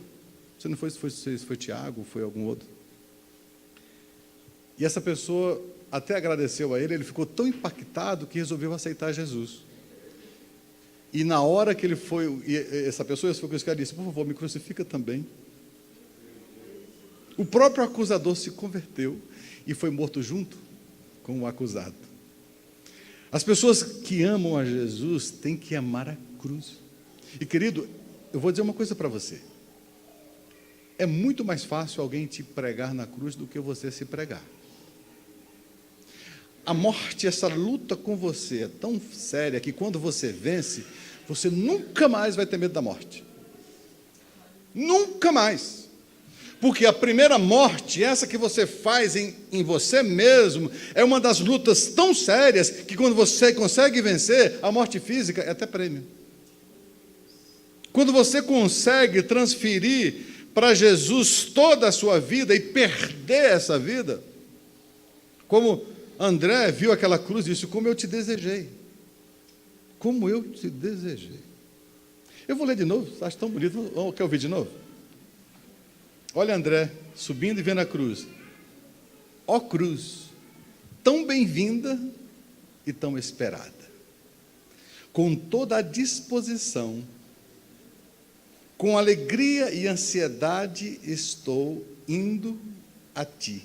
você não foi se foi Tiago, foi algum outro, e essa pessoa até agradeceu a ele, ele ficou tão impactado que resolveu aceitar Jesus. E na hora que ele foi, essa pessoa foi crucificada, disse: por favor, me crucifica também. O próprio acusador se converteu e foi morto junto com o acusado. As pessoas que amam a Jesus têm que amar a cruz. E querido, eu vou dizer uma coisa para você. É muito mais fácil alguém te pregar na cruz do que você se pregar. A morte, essa luta com você é tão séria que quando você vence, você nunca mais vai ter medo da morte. Nunca mais. Porque a primeira morte, essa que você faz em você mesmo, é uma das lutas tão sérias que quando você consegue vencer, a morte física é até prêmio. Quando você consegue transferir para Jesus toda a sua vida e perder essa vida, como André viu aquela cruz e disse: como eu te desejei. Como eu te desejei. Eu vou ler de novo, acho tão bonito. Quer ouvir de novo? Olha André, subindo e vendo a cruz. Ó cruz, tão bem-vinda e tão esperada. Com toda a disposição, com alegria e ansiedade, estou indo a ti.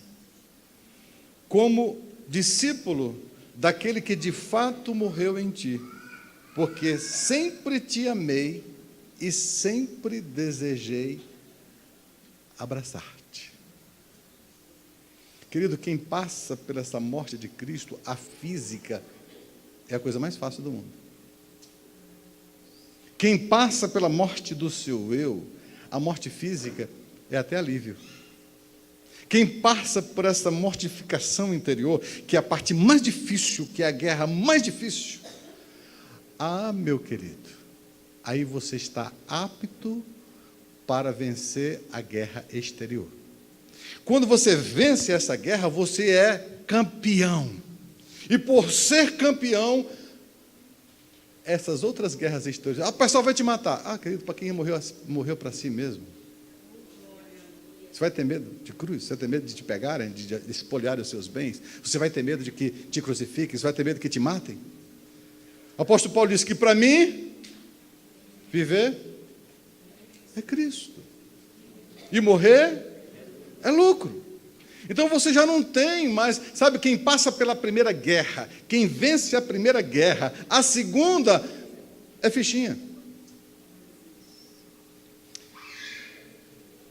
Como discípulo daquele que de fato morreu em ti, porque sempre te amei e sempre desejei abraçar-te. Querido, quem passa por essa morte de Cristo, a física é a coisa mais fácil do mundo. Quem passa pela morte do seu eu, a morte física é até alívio. Quem passa por essa mortificação interior, que é a parte mais difícil, que é a guerra mais difícil, meu querido, aí você está apto para vencer a guerra exterior. Quando você vence essa guerra, você é campeão. E por ser campeão, essas outras guerras exteriores. O pessoal vai te matar. Querido, para quem morreu para si mesmo. Você vai ter medo de cruz? Você vai ter medo de te pegarem, de espolharem os seus bens? Você vai ter medo de que te crucifiquem? Você vai ter medo de que te matem? O apóstolo Paulo disse que para mim, viver é Cristo. E morrer é lucro. Então você já não tem mais, sabe, quem passa pela primeira guerra, quem vence a primeira guerra, a segunda é fichinha.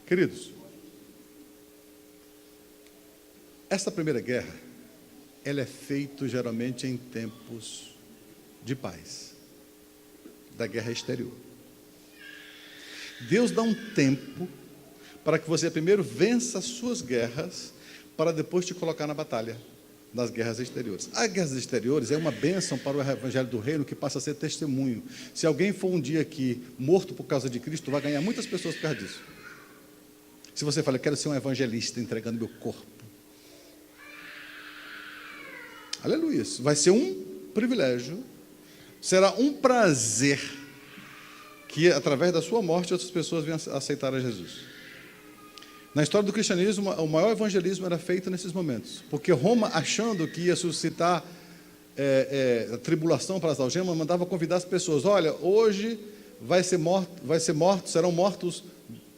Queridos, essa primeira guerra, ela é feita geralmente em tempos de paz, da guerra exterior. Deus dá um tempo para que você primeiro vença as suas guerras, para depois te colocar na batalha, nas guerras exteriores. As guerras exteriores é uma bênção para o evangelho do reino, que passa a ser testemunho. Se alguém for um dia aqui morto por causa de Cristo, vai ganhar muitas pessoas por causa disso. Se você fala, quero ser um evangelista entregando meu corpo, aleluia, vai ser um privilégio, será um prazer que através da sua morte outras pessoas venham aceitar a Jesus. Na história do cristianismo, o maior evangelismo era feito nesses momentos, porque Roma, achando que ia suscitar a tribulação para as algemas, mandava convidar as pessoas, olha, hoje serão mortos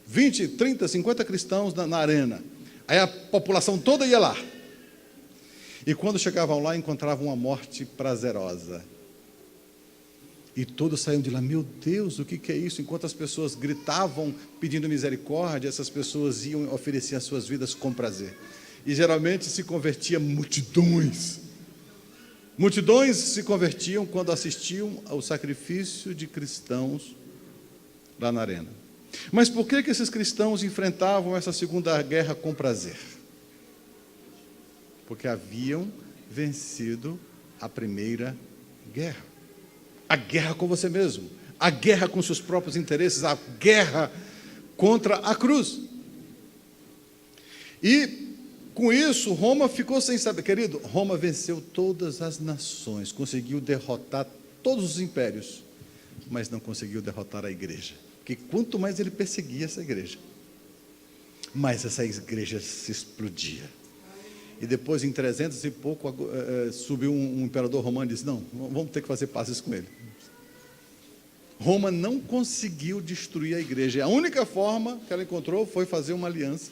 20, 30, 50 cristãos na arena. Aí a população toda ia lá. E quando chegavam lá, encontravam uma morte prazerosa. E todos saíam de lá, meu Deus, o que é isso? Enquanto as pessoas gritavam pedindo misericórdia, essas pessoas iam oferecer as suas vidas com prazer. E geralmente se convertia multidões. Multidões se convertiam quando assistiam ao sacrifício de cristãos lá na arena. Mas por que esses cristãos enfrentavam essa segunda guerra com prazer? Porque haviam vencido a primeira guerra. A guerra com você mesmo, a guerra com seus próprios interesses, a guerra contra a cruz. E com isso, Roma ficou sem saber. Querido, Roma venceu todas as nações, conseguiu derrotar todos os impérios, mas não conseguiu derrotar a igreja. Porque quanto mais ele perseguia essa igreja, mais essa igreja se explodia. E depois, em 300 e pouco, subiu um imperador romano e disse, não, vamos ter que fazer pazes com ele. Roma não conseguiu destruir a igreja. A única forma que ela encontrou foi fazer uma aliança.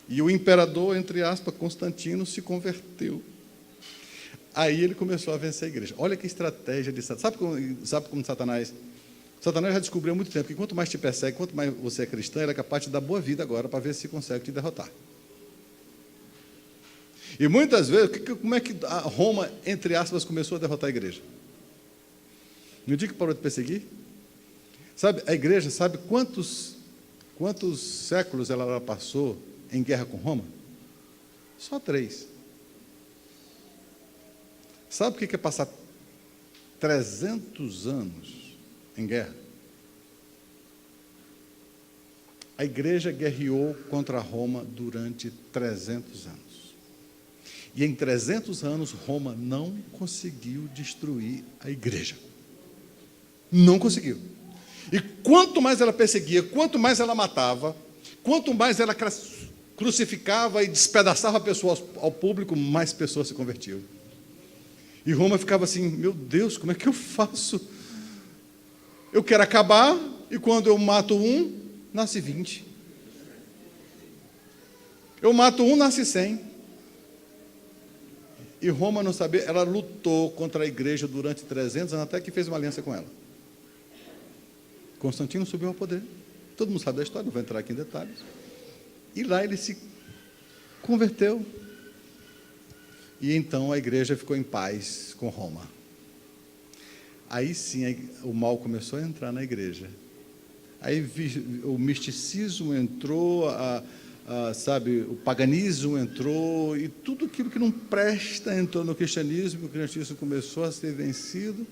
E o imperador, entre aspas, Constantino, se converteu. Aí ele começou a vencer a igreja. Olha que estratégia de Satanás. Sabe como Satanás já descobriu há muito tempo que quanto mais te persegue, quanto mais você é cristão, ele é capaz de te dar boa vida agora para ver se consegue te derrotar. E muitas vezes, como é que a Roma, entre aspas, começou a derrotar a igreja? No dia que parou de perseguir? Sabe, a igreja, sabe quantos séculos ela passou em guerra com Roma? Só 3. Sabe o que é passar 300 anos em guerra? A igreja guerreou contra Roma durante 300 anos. E em 300 anos, Roma não conseguiu destruir a igreja. Não conseguiu. E quanto mais ela perseguia, quanto mais ela matava, quanto mais ela crucificava e despedaçava pessoas ao público, mais pessoas se convertiam. E Roma ficava assim, meu Deus, como é que eu faço? Eu quero acabar, e quando eu mato um, nasce 20. Eu mato um, nasce 100. E Roma não sabia, ela lutou contra a igreja durante 300 anos, até que fez uma aliança com ela. Constantino subiu ao poder. Todo mundo sabe da história, não vou entrar aqui em detalhes. E lá ele se converteu. E então a igreja ficou em paz com Roma. Aí sim, o mal começou a entrar na igreja. Aí o misticismo entrou, sabe, o paganismo entrou, e tudo aquilo que não presta entrou no cristianismo. O cristianismo começou a ser vencido,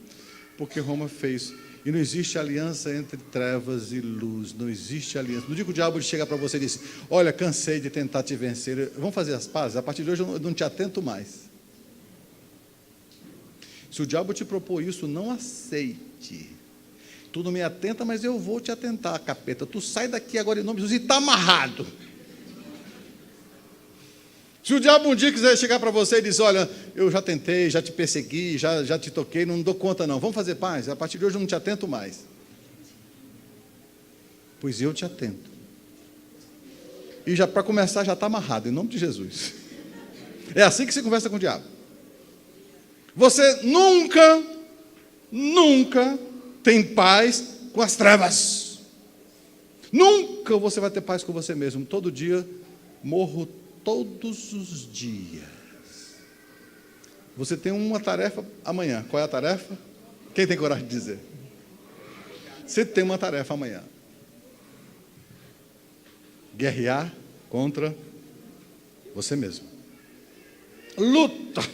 porque Roma fez. E não existe aliança entre trevas e luz, não existe aliança. No dia que o diabo chega para você e diz, olha, cansei de tentar te vencer, vamos fazer as pazes? A partir de hoje eu não te atento mais. Se o diabo te propor isso, não aceite. Tu não me atenta, mas eu vou te atentar, capeta. Tu sai daqui agora em nome de Jesus e está amarrado. Se o diabo um dia quiser chegar para você e dizer, olha, eu já tentei, já te persegui, já te toquei, não dou conta não, vamos fazer paz, a partir de hoje eu não te atento mais. Pois eu te atento. E já para começar já está amarrado, em nome de Jesus. É assim que se conversa com o diabo. Você nunca tem paz com as trevas. Nunca você vai ter paz com você mesmo. Todo dia, morro todos os dias. Você tem uma tarefa amanhã. Qual é a tarefa? Quem tem coragem de dizer? Você tem uma tarefa amanhã. Guerrear contra você mesmo. Luta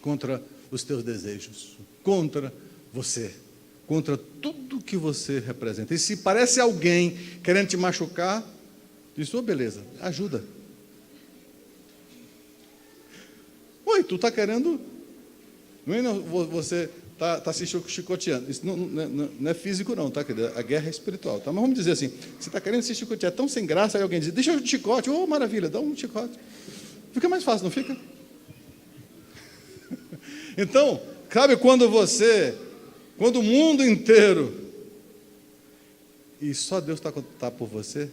contra os teus desejos, contra você, contra tudo que você representa. E se parece alguém querendo te machucar, diz, oh, beleza, ajuda. Oi, tu está querendo, você está se chicoteando. Isso não é físico não, tá? A guerra é espiritual, tá? Mas vamos dizer assim, você está querendo se chicotear, é tão sem graça, aí alguém diz, deixa eu de chicote, oh, maravilha, dá um chicote. Fica mais fácil, não fica? Então, sabe quando o mundo inteiro, e só Deus está por você?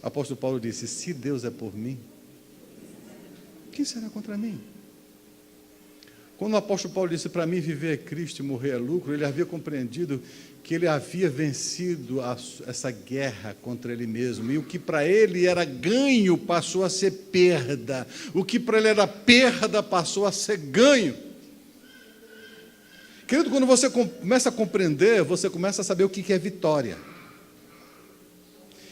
O apóstolo Paulo disse, se Deus é por mim, quem será contra mim? Quando o apóstolo Paulo disse, para mim viver é Cristo e morrer é lucro, ele havia compreendido que ele havia vencido essa guerra contra ele mesmo, e o que para ele era ganho passou a ser perda, o que para ele era perda passou a ser ganho. Querido, quando você começa a compreender, você começa a saber o que é vitória.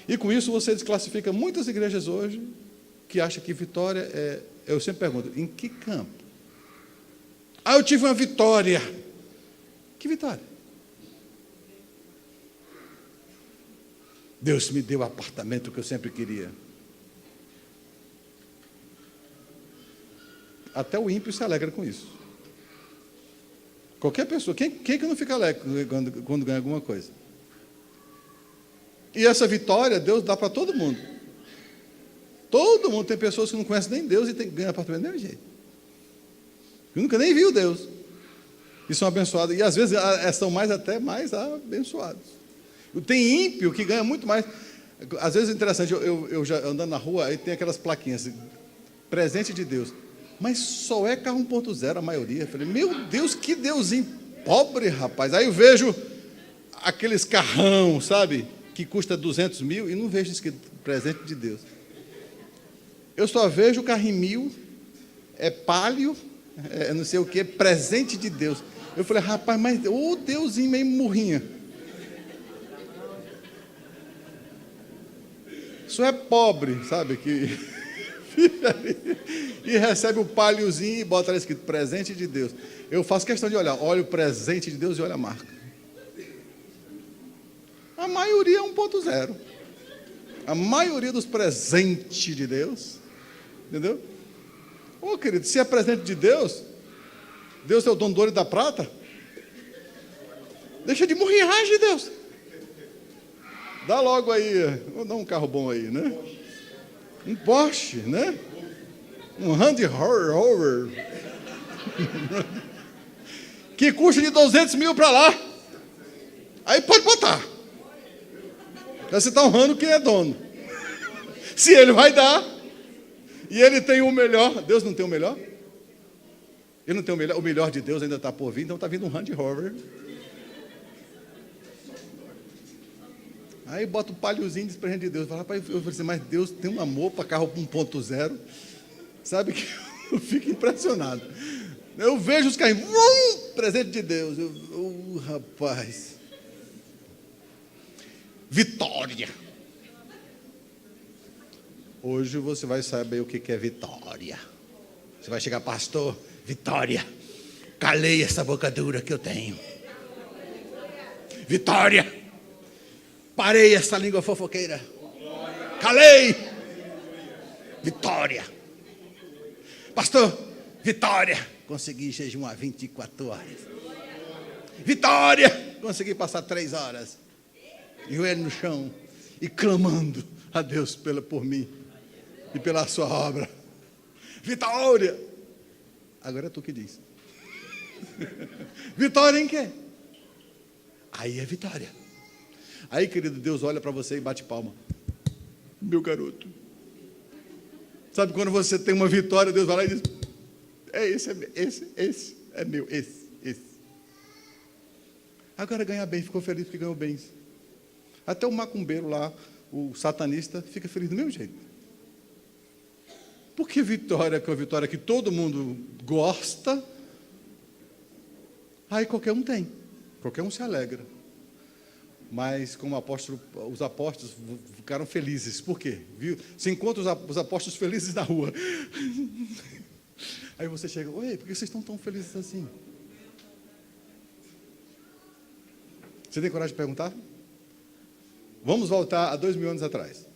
E com isso você desclassifica muitas igrejas hoje que acham que vitória é... Eu sempre pergunto, em que campo? Ah, eu tive uma vitória. Que vitória? Deus me deu o apartamento que eu sempre queria. Até o ímpio se alegra com isso. Qualquer pessoa, quem que não fica alegre quando ganha alguma coisa? E essa vitória, Deus dá para todo mundo. Todo mundo. Tem pessoas que não conhecem nem Deus e ganham apartamento do mesmo jeito. Que nunca nem viu Deus. E são abençoados. E às vezes são até mais abençoados. Tem ímpio que ganha muito mais. Às vezes é interessante, eu já andando na rua, aí tem aquelas plaquinhas, presente de Deus. Mas só é carro 1.0 a maioria. Eu falei, meu Deus, que Deusinho pobre, rapaz. Aí eu vejo aqueles carrão, sabe, que custa 200 mil e não vejo escrito presente de Deus. Eu só vejo o carro em 1.000, é palio, não sei o que, presente de Deus. Eu falei, rapaz, mas ô Deusinho meio murrinha. Só é pobre, sabe, que... e recebe o paliozinho e bota lá escrito presente de Deus. Eu faço questão de olhar, olha o presente de Deus e olha a marca. A maioria é 1.0. A maioria dos presentes de Deus, entendeu? Ô querido, se é presente de Deus, Deus é o dono do ouro e da prata, deixa de murriagem, Deus. Dá logo aí, vou dar um carro bom aí, né? Um Porsche, né? Um Range Rover. Que custa de 200 mil para lá. Aí pode botar. Você está honrando quem é dono. Se ele vai dar, e ele tem o melhor, Deus não tem o melhor? Ele não tem o melhor de Deus ainda está por vir, então está vindo um Range Rover. Aí bota o palhozinho de presente de Deus. Fala, rapaz, eu falei assim, mas Deus tem um amor para carro 1.0. Sabe que eu fico impressionado. Eu vejo os carros, presente de Deus. Rapaz. Vitória. Hoje você vai saber o que é vitória. Você vai chegar, pastor, vitória. Calei essa boca dura que eu tenho. Vitória. Parei essa língua fofoqueira. Calei. Vitória. Pastor, vitória. consegui jejuar 24 horas. Vitória! Consegui passar 3 horas, joelho no chão e clamando a Deus por mim e pela sua obra. Vitória! Agora é tu que diz. Vitória em quê? Aí é vitória. Aí, querido, Deus olha para você e bate palma. Meu garoto. Sabe quando você tem uma vitória, Deus vai lá e diz: esse é meu, esse. Agora ganha bem, ficou feliz porque ganhou bens. Até o macumbeiro lá, o satanista, fica feliz do mesmo jeito. Porque vitória, que é uma vitória que todo mundo gosta, aí qualquer um tem, qualquer um se alegra. Mas como os apóstolos ficaram felizes. Por quê? Viu? Você encontra os apóstolos felizes na rua. Aí você chega: oi, por que vocês estão tão felizes assim? Você tem coragem de perguntar? Vamos voltar a 2000 anos atrás.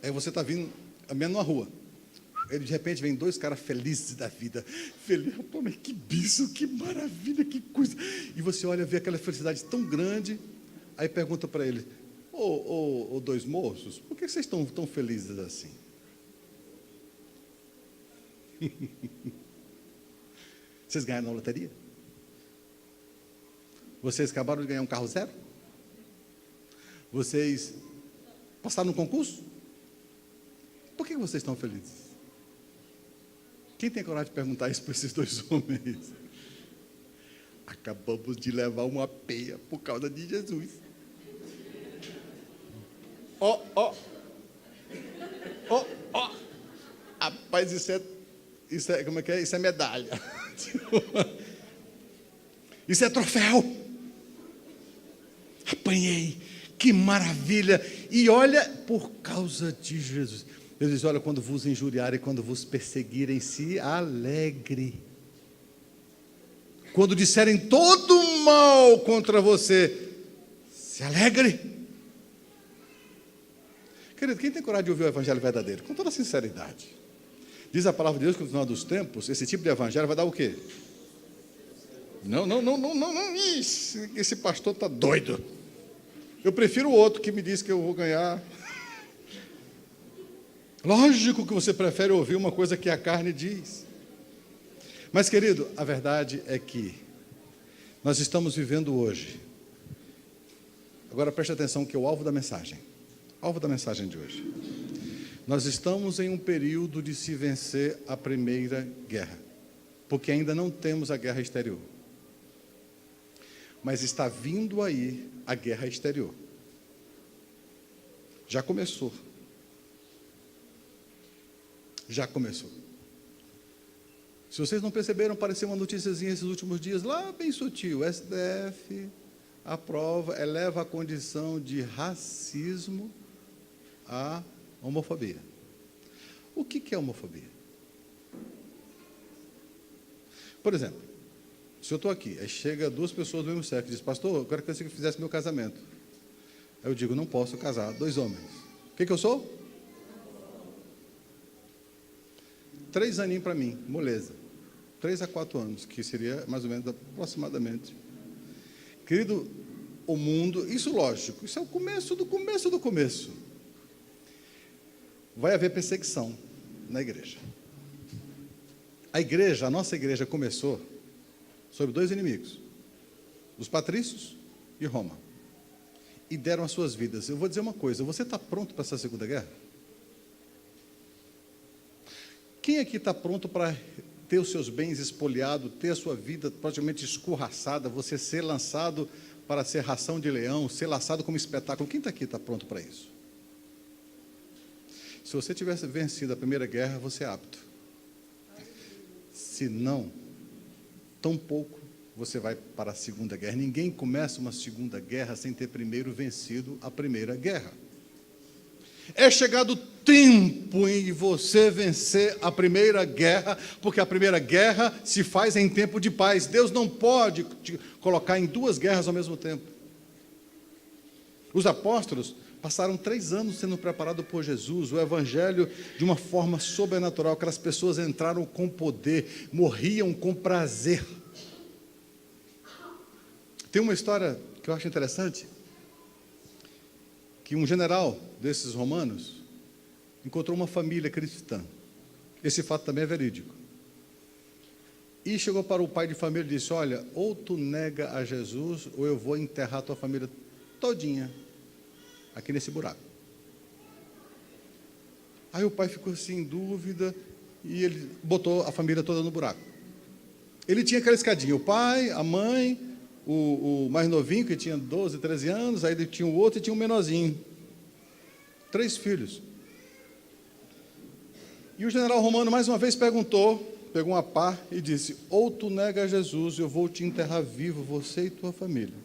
Aí você está vindo, caminhando numa rua. Aí de repente vem 2 caras felizes da vida. Feliz, pô, mas que bicho, que maravilha, que coisa. E você olha, vê aquela felicidade tão grande. Aí pergunta para ele: ô 2 moços, por que vocês estão tão felizes assim? Vocês ganharam na loteria? Vocês acabaram de ganhar um carro zero? Vocês passaram no concurso? Por que vocês estão felizes? Quem tem coragem de perguntar isso para esses 2 homens? Acabamos de levar uma peia por causa de Jesus. Ó. Rapaz, isso é, como é que é? Isso é medalha. Isso é troféu. Apanhei, que maravilha. E olha, por causa de Jesus. Deus diz: olha, quando vos injuriarem, quando vos perseguirem, se alegre. Quando disserem todo mal contra você, se alegre. Querido, quem tem coragem de ouvir o evangelho verdadeiro? Com toda sinceridade. Diz a palavra de Deus que no final dos tempos, esse tipo de evangelho vai dar o quê? Não. Esse pastor está doido. Eu prefiro o outro que me diz que eu vou ganhar. Lógico que você prefere ouvir uma coisa que a carne diz. Mas, querido, a verdade é que nós estamos vivendo hoje. Agora preste atenção que é o alvo da mensagem. Alvo da mensagem de hoje. Nós estamos em um período de se vencer a primeira guerra. Porque ainda não temos a guerra exterior. Mas está vindo aí a guerra exterior. Já começou. Já começou. Se vocês não perceberam, apareceu uma noticiazinha esses últimos dias, lá bem sutil: o STF aprova, eleva a condição de racismo à homofobia. O que é homofobia? Por exemplo, se eu estou aqui, aí chega 2 pessoas do mesmo sexo e diz: pastor, eu quero que você fizesse meu casamento. Aí eu digo: não posso casar 2 homens. O que eu sou? 3 aninhos para mim, moleza. 3 a 4 anos, que seria mais ou menos aproximadamente. Querido, o mundo, isso lógico, isso é o começo do começo do começo. Vai haver perseguição na igreja. A nossa igreja começou sob 2 inimigos: os patrícios e Roma. E deram as suas vidas. Eu vou dizer uma coisa: você está pronto para essa segunda guerra? Quem aqui está pronto para ter os seus bens espoliados, ter a sua vida praticamente escorraçada, você ser lançado para ser ração de leão, ser laçado como espetáculo? Quem está aqui está pronto para isso? Se você tivesse vencido a primeira guerra, você é apto. Se não, tão pouco você vai para a segunda guerra. Ninguém começa uma segunda guerra sem ter primeiro vencido a primeira guerra. É chegado o tempo em você vencer a primeira guerra, porque a primeira guerra se faz em tempo de paz. Deus não pode te colocar em 2 guerras ao mesmo tempo. Os apóstolos Passaram 3 anos sendo preparados por Jesus, o Evangelho de uma forma sobrenatural. Aquelas pessoas entraram com poder, morriam com prazer. Tem uma história que eu acho interessante, que um general desses romanos encontrou uma família cristã. Esse fato também é verídico. E chegou para o pai de família e disse: olha, ou tu nega a Jesus, ou eu vou enterrar a tua família todinha aqui nesse buraco. Aí o pai ficou assim em dúvida e ele botou a família toda no buraco. Ele tinha aquela escadinha, o pai, a mãe, o mais novinho, que tinha 12, 13 anos, aí ele tinha o outro e tinha um menorzinho. 3 filhos. E o general romano mais uma vez perguntou, pegou uma pá e disse: ou tu nega a Jesus, eu vou te enterrar vivo, você e tua família.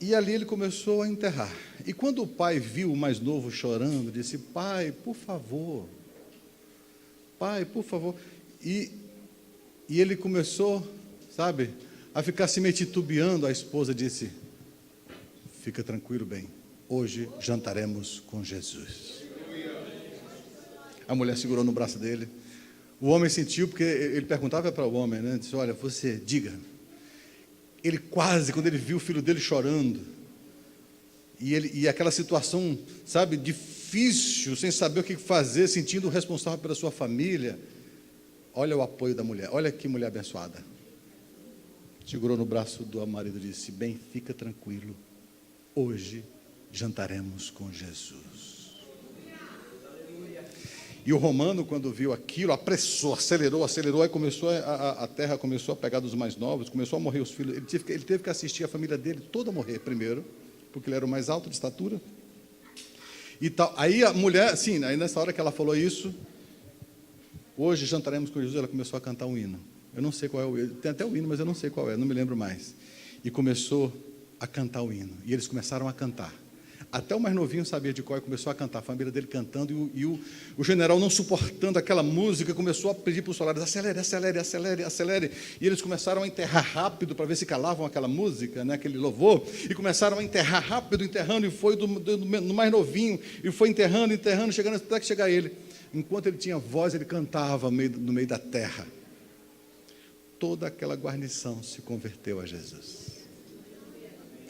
E ali ele começou a enterrar. E quando o pai viu o mais novo chorando, disse: pai, por favor. Pai, por favor. E ele começou, sabe, a ficar se meio titubeando. A esposa disse: fica tranquilo, bem, hoje jantaremos com Jesus. A mulher segurou no braço dele. O homem sentiu, porque ele perguntava para o homem, né? Disse: olha, você, diga. Ele quase, quando ele viu o filho dele chorando, e aquela situação, sabe, difícil, sem saber o que fazer, sentindo responsável pela sua família, olha o apoio da mulher, olha que mulher abençoada. Segurou no braço do marido e disse: bem, fica tranquilo, hoje jantaremos com Jesus. E o romano, quando viu aquilo, apressou, acelerou, aí começou a terra começou a pegar dos mais novos, começou a morrer os filhos. Ele teve que assistir a família dele toda a morrer primeiro, porque ele era o mais alto de estatura. E tal. Aí a mulher, sim, aí nessa hora que ela falou isso, hoje jantaremos com Jesus, ela começou a cantar um hino. Eu não sei qual é o hino, tem até o hino, mas eu não sei qual é, não me lembro mais. E começou a cantar o hino, e eles começaram a cantar. Até o mais novinho sabia de qual e começou a cantar, a família dele cantando, e o general, não suportando aquela música, começou a pedir para os soldados: acelere, acelere, acelere, acelere. E eles começaram a enterrar rápido para ver se calavam aquela música, né, aquele louvor, e começaram a enterrar rápido, enterrando, e foi do mais novinho, e foi enterrando, chegando até que chegar ele. Enquanto ele tinha voz, ele cantava no meio da terra. Toda aquela guarnição se converteu a Jesus.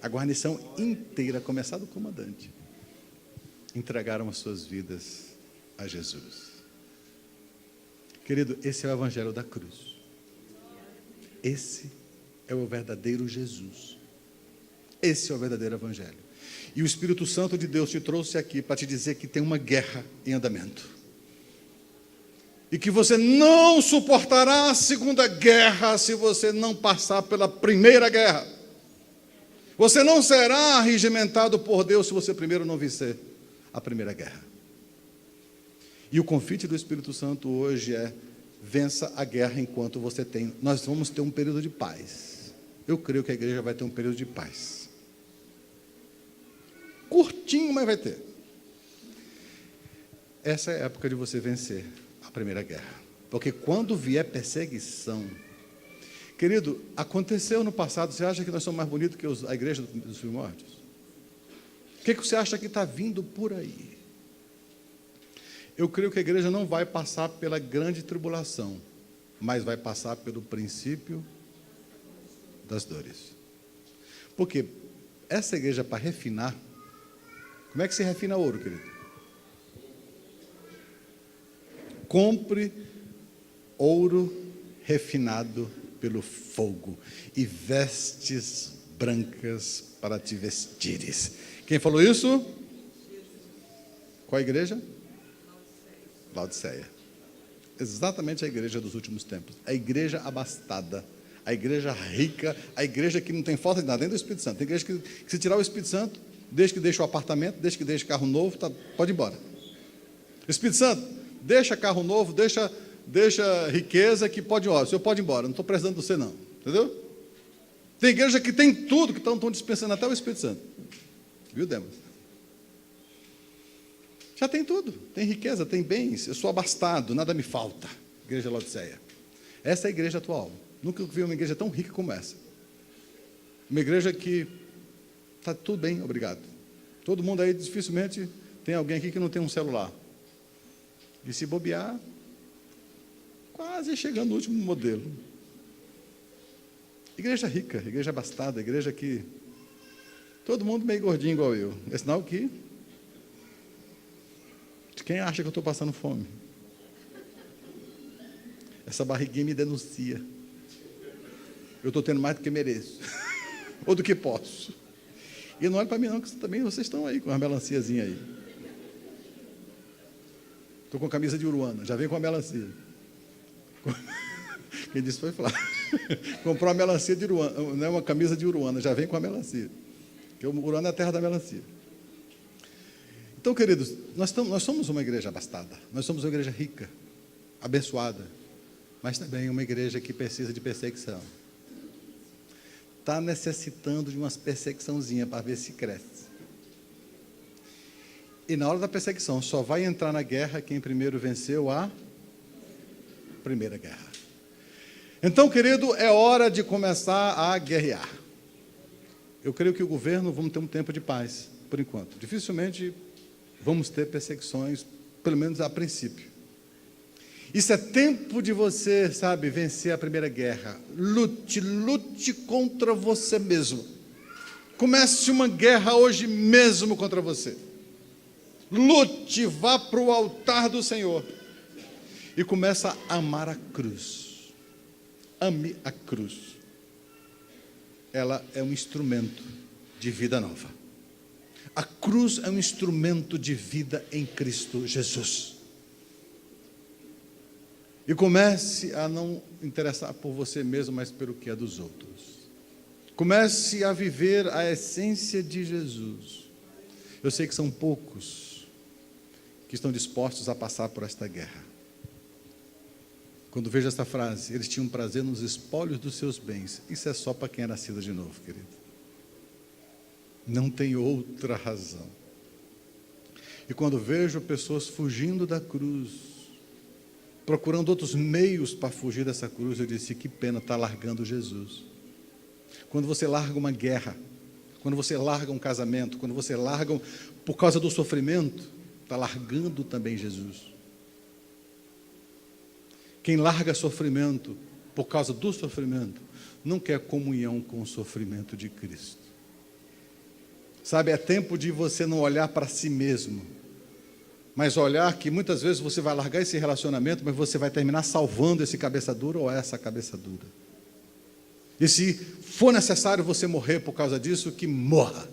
A guarnição inteira, a começar do comandante, entregaram as suas vidas a Jesus. Querido, esse é o Evangelho da cruz. Esse é o verdadeiro Jesus. Esse é o verdadeiro Evangelho. E o Espírito Santo de Deus te trouxe aqui para te dizer que tem uma guerra em andamento. E que você não suportará a segunda guerra se você não passar pela primeira guerra. Você não será regimentado por Deus se você primeiro não vencer a primeira guerra. E o convite do Espírito Santo hoje é: vença a guerra enquanto você tem. Nós vamos ter um período de paz. Eu creio que a igreja vai ter um período de paz. Curtinho, mas vai ter. Essa é a época de você vencer a primeira guerra. Porque quando vier perseguição... Querido, aconteceu no passado. Você acha que nós somos mais bonitos que a igreja dos primórdios? O que você acha que está vindo por aí? Eu creio que a igreja não vai passar pela grande tribulação, mas vai passar pelo princípio das dores. Porque essa igreja, para refinar, como é que se refina ouro, querido? Compre ouro refinado pelo fogo, e vestes brancas para te vestires. Quem falou isso? Qual a igreja? Laodiceia. Exatamente a igreja dos últimos tempos. A igreja abastada, a igreja rica, a igreja que não tem falta de nada, nem do Espírito Santo. Tem igreja que se tirar o Espírito Santo, desde que deixa o apartamento, desde que deixa carro novo, pode ir embora. Espírito Santo, deixa carro novo, deixa riqueza, que pode ir embora. O senhor pode ir embora, não estou precisando de você não. Entendeu? Tem igreja que tem tudo, que estão dispensando até o Espírito Santo. Viu, Demas? Já tem tudo. Tem riqueza, tem bens. Eu sou abastado, nada me falta. Igreja Laodiceia. Essa é a igreja atual. Nunca vi uma igreja tão rica como essa. Uma igreja que está tudo bem, obrigado. Todo mundo aí, dificilmente, tem alguém aqui que não tem um celular. E se bobear, quase chegando no último modelo. Igreja rica, igreja abastada, igreja que... todo mundo meio gordinho igual eu. É sinal que... quem acha que eu estou passando fome? Essa barriguinha me denuncia. Eu estou tendo mais do que mereço. Ou do que posso. E não olhe para mim não, que também vocês estão aí com a melanciazinha aí. Estou com a camisa de Uruana, já vem com a melancia. Quem disse foi falar. Comprou uma melancia de Uruana, não é uma camisa de Uruana, já vem com a melancia. Porque o Uruana é a terra da melancia. Então, queridos, nós somos uma igreja abastada, nós somos uma igreja rica, abençoada, mas também uma igreja que precisa de perseguição. Está necessitando de umas perseguiçãozinhas para ver se cresce. E na hora da perseguição, só vai entrar na guerra quem primeiro venceu a primeira guerra. Então, querido, é hora de começar a guerrear. Eu creio que o governo vamos ter um tempo de paz, por enquanto. Dificilmente vamos ter perseguições, pelo menos a princípio. Isso é tempo de você, sabe, vencer a primeira guerra. Lute contra você mesmo. Comece uma guerra hoje mesmo contra você. Lute, vá para o altar do Senhor. E começa a amar a cruz. Ame a cruz. Ela é um instrumento de vida nova. A cruz é um instrumento de vida em Cristo Jesus. E comece a não interessar por você mesmo, mas pelo que é dos outros. Comece a viver a essência de Jesus. Eu sei que são poucos que estão dispostos a passar por esta guerra. Quando vejo esta frase, eles tinham prazer nos espólios dos seus bens. Isso é só para quem é nascido de novo, querido. Não tem outra razão. E quando vejo pessoas fugindo da cruz, procurando outros meios para fugir dessa cruz, eu disse, que pena estar largando Jesus. Quando você larga uma guerra, quando você larga um casamento, quando você larga por causa do sofrimento, está largando também Jesus. Quem larga sofrimento por causa do sofrimento, não quer comunhão com o sofrimento de Cristo. Sabe, é tempo de você não olhar para si mesmo, mas olhar que muitas vezes você vai largar esse relacionamento, mas você vai terminar salvando esse cabeça dura ou essa cabeça dura. E se for necessário você morrer por causa disso, que morra,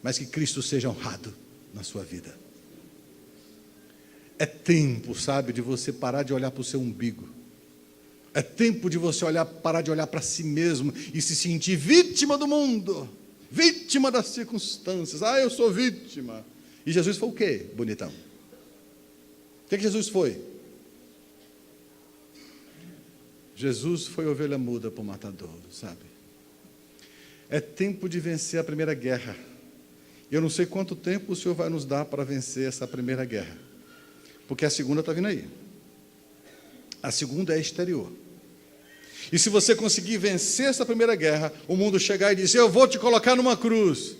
mas que Cristo seja honrado na sua vida. É tempo, sabe, de você parar de olhar para o seu umbigo. É tempo de você parar de olhar para si mesmo e se sentir vítima do mundo, vítima das circunstâncias. Ah, eu sou vítima. E Jesus foi o quê, bonitão? O que Jesus foi? Jesus foi ovelha muda para o matadouro, sabe? É tempo de vencer a primeira guerra. Eu não sei quanto tempo o Senhor vai nos dar para vencer essa primeira guerra, porque a segunda está vindo aí. A segunda é exterior. E se você conseguir vencer essa primeira guerra, o mundo chegar e dizer, eu vou te colocar numa cruz.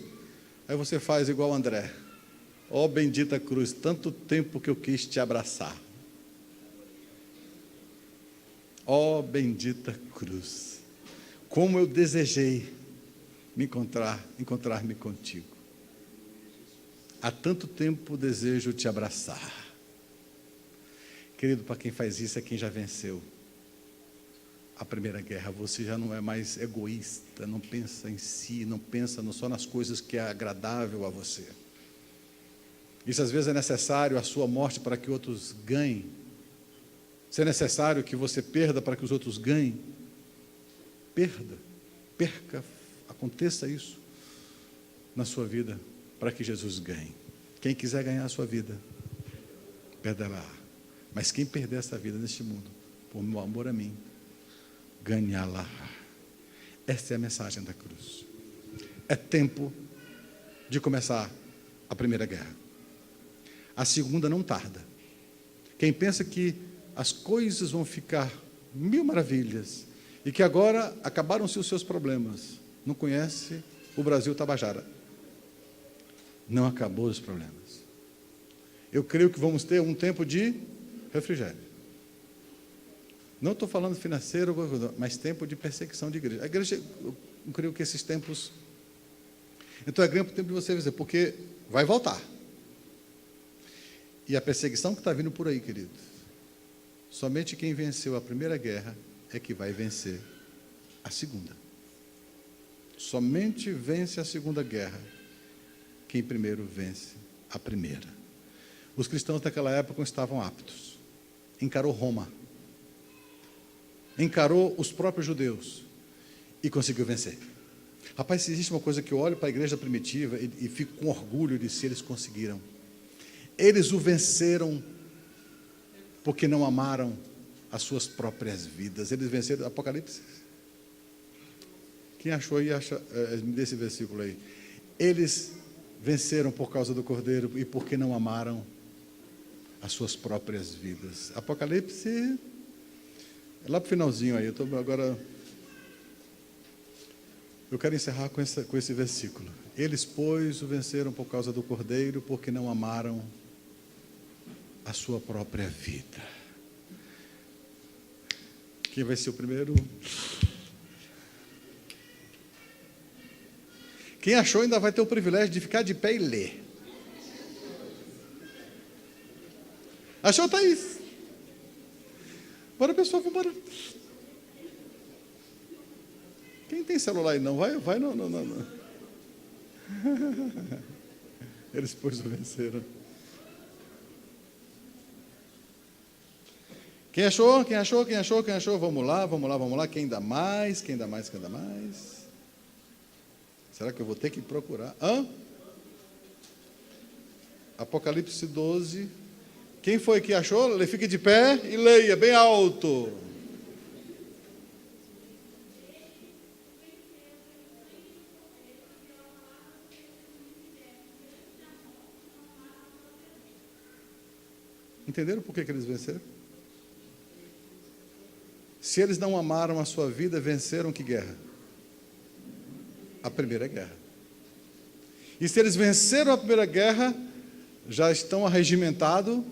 Aí você faz igual André. Ó bendita cruz, tanto tempo que eu quis te abraçar. Ó bendita cruz, como eu desejei encontrar-me contigo. Há tanto tempo desejo te abraçar. Querido, para quem faz isso é quem já venceu a primeira guerra. Você já não é mais egoísta, não pensa em si, não pensa só nas coisas que é agradável a você. Isso às vezes é necessário a sua morte para que outros ganhem. Se é necessário que você perda para que os outros ganhem, perca, aconteça isso na sua vida para que Jesus ganhe. Quem quiser ganhar a sua vida, perderá. Mas quem perder essa vida neste mundo, por meu amor a mim, ganhá-la. Essa é a mensagem da cruz. É tempo de começar a primeira guerra. A segunda não tarda. Quem pensa que as coisas vão ficar mil maravilhas e que agora acabaram-se os seus problemas, não conhece o Brasil Tabajara. não acabou os problemas. Eu creio que vamos ter um tempo de refrigério. Não estou falando financeiro, mas tempo de perseguição de igreja. A igreja, eu creio que esses tempos... Então é grande o tempo de você dizer, porque vai voltar. E a perseguição que está vindo por aí, querido, somente quem venceu a primeira guerra é que vai vencer a segunda. Somente vence a segunda guerra quem primeiro vence a primeira. Os cristãos naquela época não estavam aptos. Encarou Roma. Encarou os próprios judeus e conseguiu vencer. Rapaz, se existe uma coisa que eu olho para a igreja primitiva e fico com orgulho de se eles conseguiram. Eles o venceram porque não amaram as suas próprias vidas. Eles venceram, Apocalipse. Quem achou aí, me dê esse versículo aí. Eles venceram por causa do Cordeiro e porque não amaram as suas próprias vidas. Apocalipse, lá para o finalzinho aí, eu quero encerrar com esse versículo. Eles, pois, o venceram por causa do Cordeiro, porque não amaram a sua própria vida. Quem vai ser o primeiro? Quem achou ainda vai ter o privilégio de ficar de pé e ler. Achou, Thaís? Bora, pessoal, vamos embora. Quem tem celular aí não? Vai não. Eles, pois, o venceram. Quem achou? Vamos lá. Quem dá mais? Será que eu vou ter que procurar? Apocalipse 12. Quem foi que achou? Fique de pé e leia bem alto. Entenderam por que eles venceram? Se eles não amaram a sua vida, venceram que guerra? A primeira guerra. E se eles venceram a primeira guerra, já estão arregimentados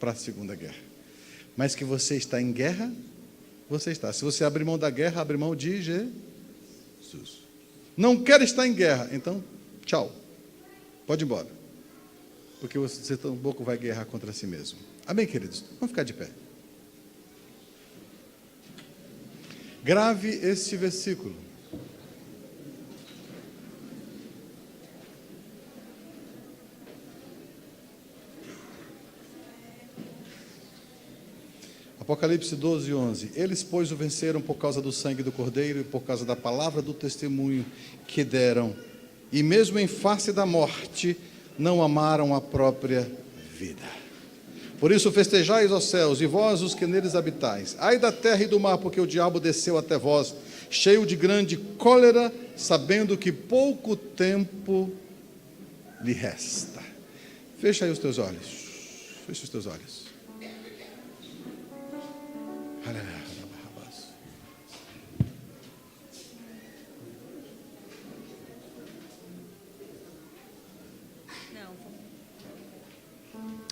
para a segunda guerra. Mas que você está em guerra, você está. Se você abrir mão da guerra, abre mão de Jesus. Não quer estar em guerra, então, tchau. Pode ir embora. Porque você tampouco vai guerrear contra si mesmo. Amém, queridos? Vamos ficar de pé. Grave este versículo. Apocalipse 12, 11. Eles, pois, o venceram por causa do sangue do Cordeiro e por causa da palavra do testemunho que deram. E mesmo em face da morte, não amaram a própria vida. Por isso festejais, ó céus, e vós os que neles habitais. Ai da terra e do mar, porque o diabo desceu até vós, cheio de grande cólera, sabendo que pouco tempo lhe resta. Fecha aí os teus olhos. Fecha os teus olhos.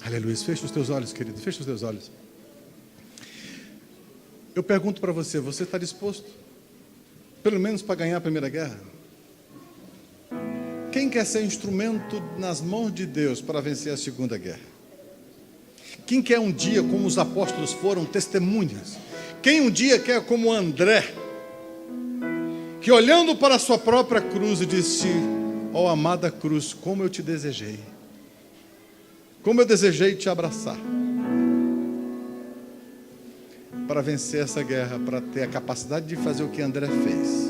Aleluia. Fecha os teus olhos, querido. Fecha os teus olhos. Eu pergunto para você, você está disposto? Pelo menos para ganhar a primeira guerra? Quem quer ser instrumento nas mãos de Deus para vencer a segunda guerra? Quem quer um dia, como os apóstolos foram, testemunhas? Quem um dia quer como André, que olhando para a sua própria cruz e disse: ó amada cruz, como eu te desejei. Como eu desejei te abraçar. Para vencer essa guerra, para ter a capacidade de fazer o que André fez,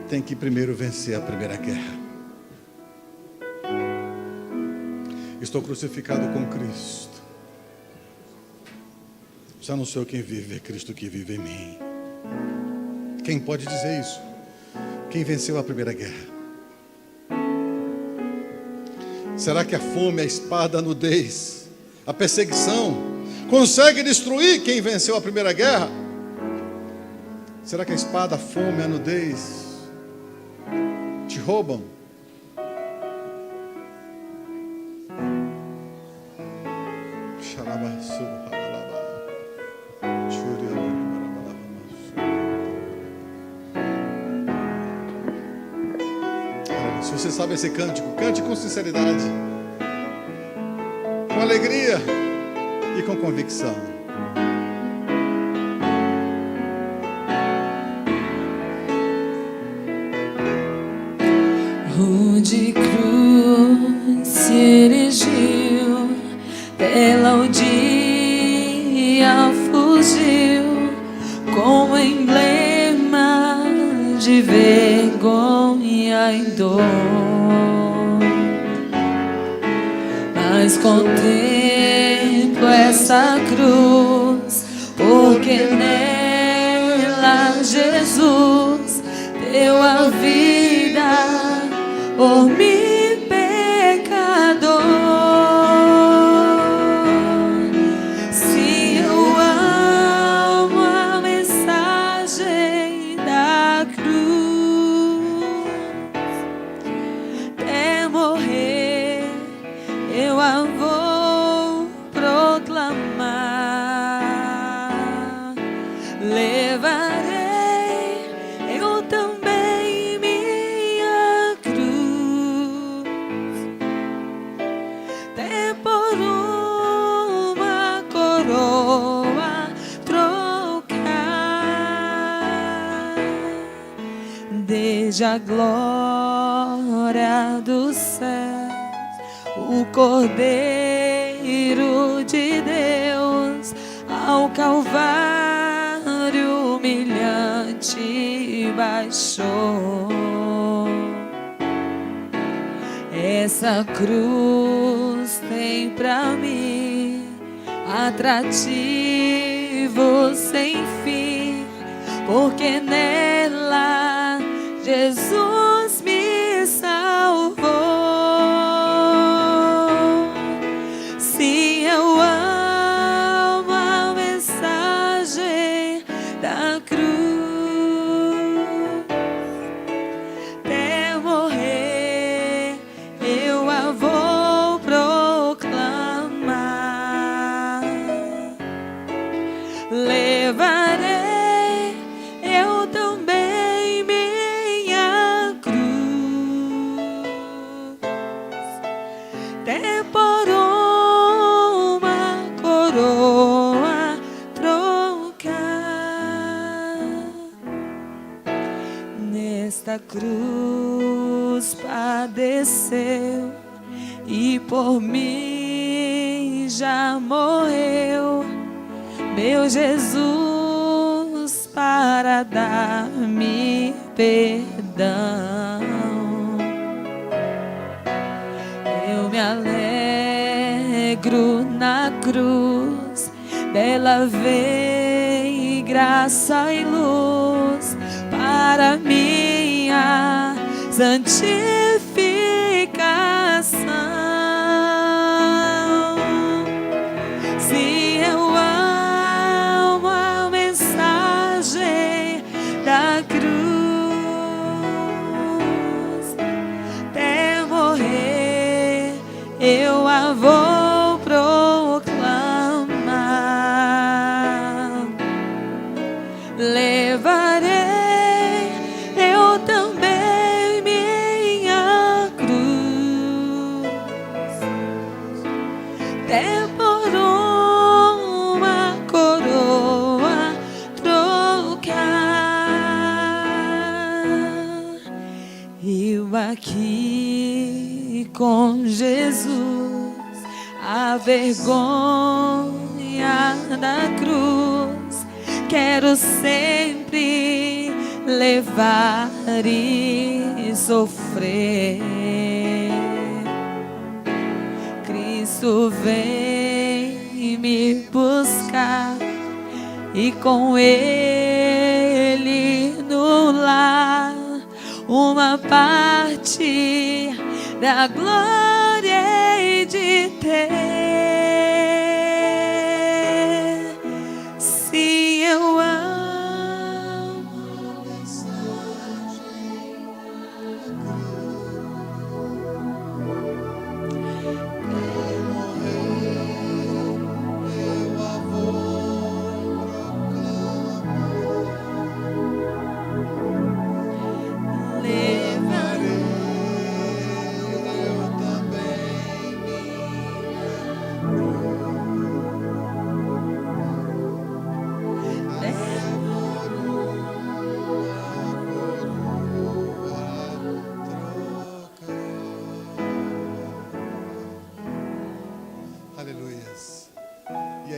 tem que primeiro vencer a primeira guerra. Estou crucificado com Cristo. Já não sou quem vive, é Cristo que vive em mim. Quem pode dizer isso? Quem venceu a primeira guerra. Será que a fome, a espada, a nudez, a perseguição consegue destruir quem venceu a primeira guerra? Será que a espada, a fome, a nudez te roubam. Se você sabe esse cântico, cante com sinceridade, com alegria e com convicção. Rude cruz se erigiu, dela o dia fugiu, como emblema de vergonha e dor. Mas contemplo essa cruz, porque nela Jesus deu a vida por mim, pecador. Se eu amo a mensagem da cruz, até morrer eu a vou proclamar. Levarei eu também minha cruz, até por uma coroa trocar. Desde a glória dos céus, o Cordeiro de Deus ao Calvário humilhante baixou. Essa cruz tem pra mim atrativo sem fim, porque nela Jesus me salvou. Se eu amo a mensagem da cruz, até morrer eu a vou proclamar. Levarei eu também minha cruz, até por uma coroa trocar. Nesta cruz padeceu e por mim já morreu meu Jesus para dar-me perdão. Eu me alegro na cruz, dela vem graça e luz para minha santificação. Se eu amo a mensagem da cruz, até morrer eu a vou proclamar. Levarei eu também minha cruz, até por uma coroa trocar. Eu aqui com Jesus, a vergonha da cruz quero sempre levar e sofrer. Cristo vem me buscar e com Ele no lar uma parte da glória hei de ter. Se eu amo a mensagem da cruz,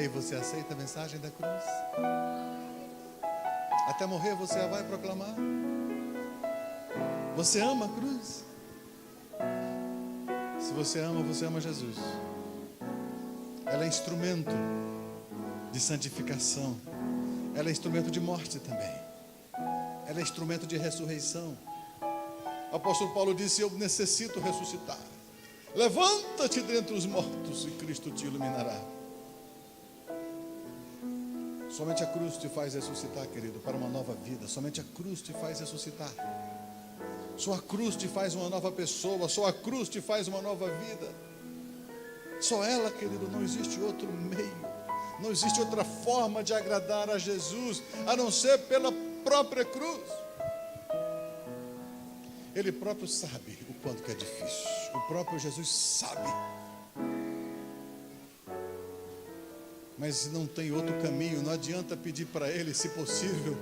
aí, você aceita a mensagem da cruz? Até morrer você a vai proclamar? Você ama a cruz? Se você ama Jesus. Ela é instrumento de santificação. Ela é instrumento de morte também. Ela é instrumento de ressurreição. O apóstolo Paulo disse: eu necessito ressuscitar. Levanta-te dentre os mortos e Cristo te iluminará. Somente a cruz te faz ressuscitar, querido, para uma nova vida. Somente a cruz te faz ressuscitar. Só a cruz te faz uma nova pessoa. Só a cruz te faz uma nova vida. Só ela, querido, não existe outro meio. Não existe outra forma de agradar a Jesus, a não ser pela própria cruz. Ele próprio sabe o quanto que é difícil. O próprio Jesus sabe. Mas não tem outro caminho. Não adianta pedir para Ele, se possível.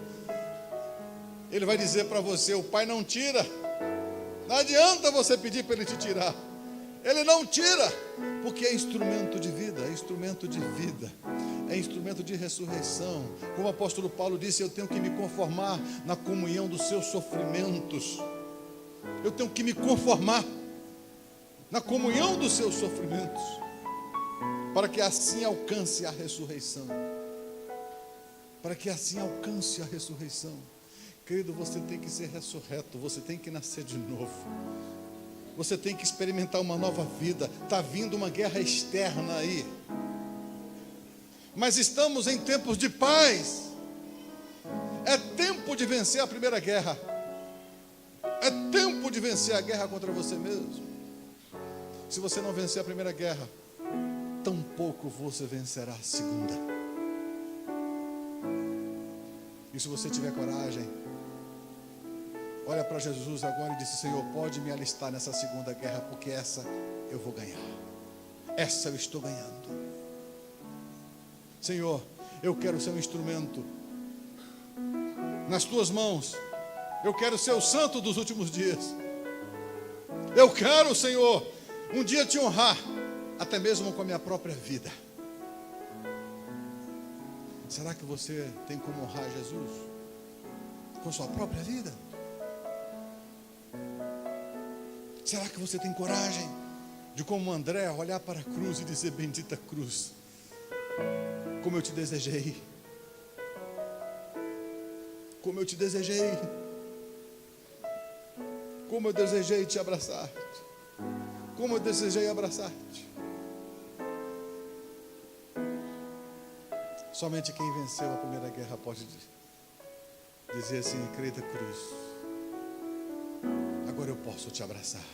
Ele vai dizer para você: o Pai não tira. Não adianta você pedir para Ele te tirar. Ele não tira, porque é instrumento de vida, é instrumento de vida, é instrumento de ressurreição. Como o apóstolo Paulo disse: eu tenho que me conformar na comunhão dos seus sofrimentos. Eu tenho que me conformar na comunhão dos seus sofrimentos, para que assim alcance a ressurreição. Para que assim alcance a ressurreição. Querido, você tem que ser ressurreto, você tem que nascer de novo. Você tem que experimentar uma nova vida. Está vindo uma guerra externa aí. Mas estamos em tempos de paz. É tempo de vencer a primeira guerra. É tempo de vencer a guerra contra você mesmo. Se você não vencer a primeira guerra, tampouco você vencerá a segunda. E se você tiver coragem, olha para Jesus agora e diz: Senhor, pode me alistar nessa segunda guerra, porque essa eu vou ganhar. Essa eu estou ganhando. Senhor, eu quero ser um instrumento nas tuas mãos. Eu quero ser o santo dos últimos dias. Eu quero, Senhor, um dia te honrar, até mesmo com a minha própria vida. Será que você tem como honrar Jesus com sua própria vida? Será que você tem coragem de, como André, olhar para a cruz e dizer: bendita cruz, como eu te desejei, como eu te desejei, como eu desejei te abraçar, como eu desejei abraçar-te. Somente quem venceu a primeira guerra pode dizer assim: querida cruz, agora eu posso te abraçar.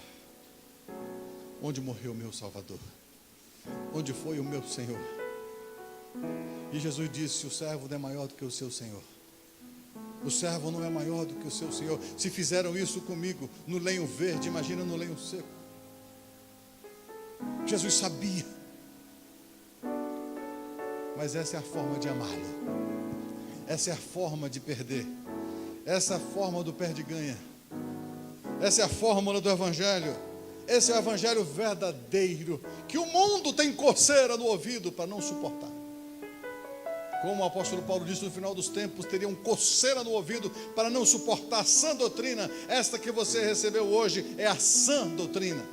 Onde morreu o meu Salvador? Onde foi o meu Senhor? E Jesus disse: o servo não é maior do que o seu Senhor. O servo não é maior do que o seu Senhor. Se fizeram isso comigo no lenho verde, imagina no lenho seco. Jesus sabia. Mas essa é a forma de amá-lo. Essa é a forma de perder. Essa é a forma do perde-ganha. Essa é a fórmula do Evangelho. Esse é o Evangelho verdadeiro, que o mundo tem coceira no ouvido para não suportar. Como o apóstolo Paulo disse, no final dos tempos teriam coceira no ouvido para não suportar a sã doutrina. Esta que você recebeu hoje é a sã doutrina.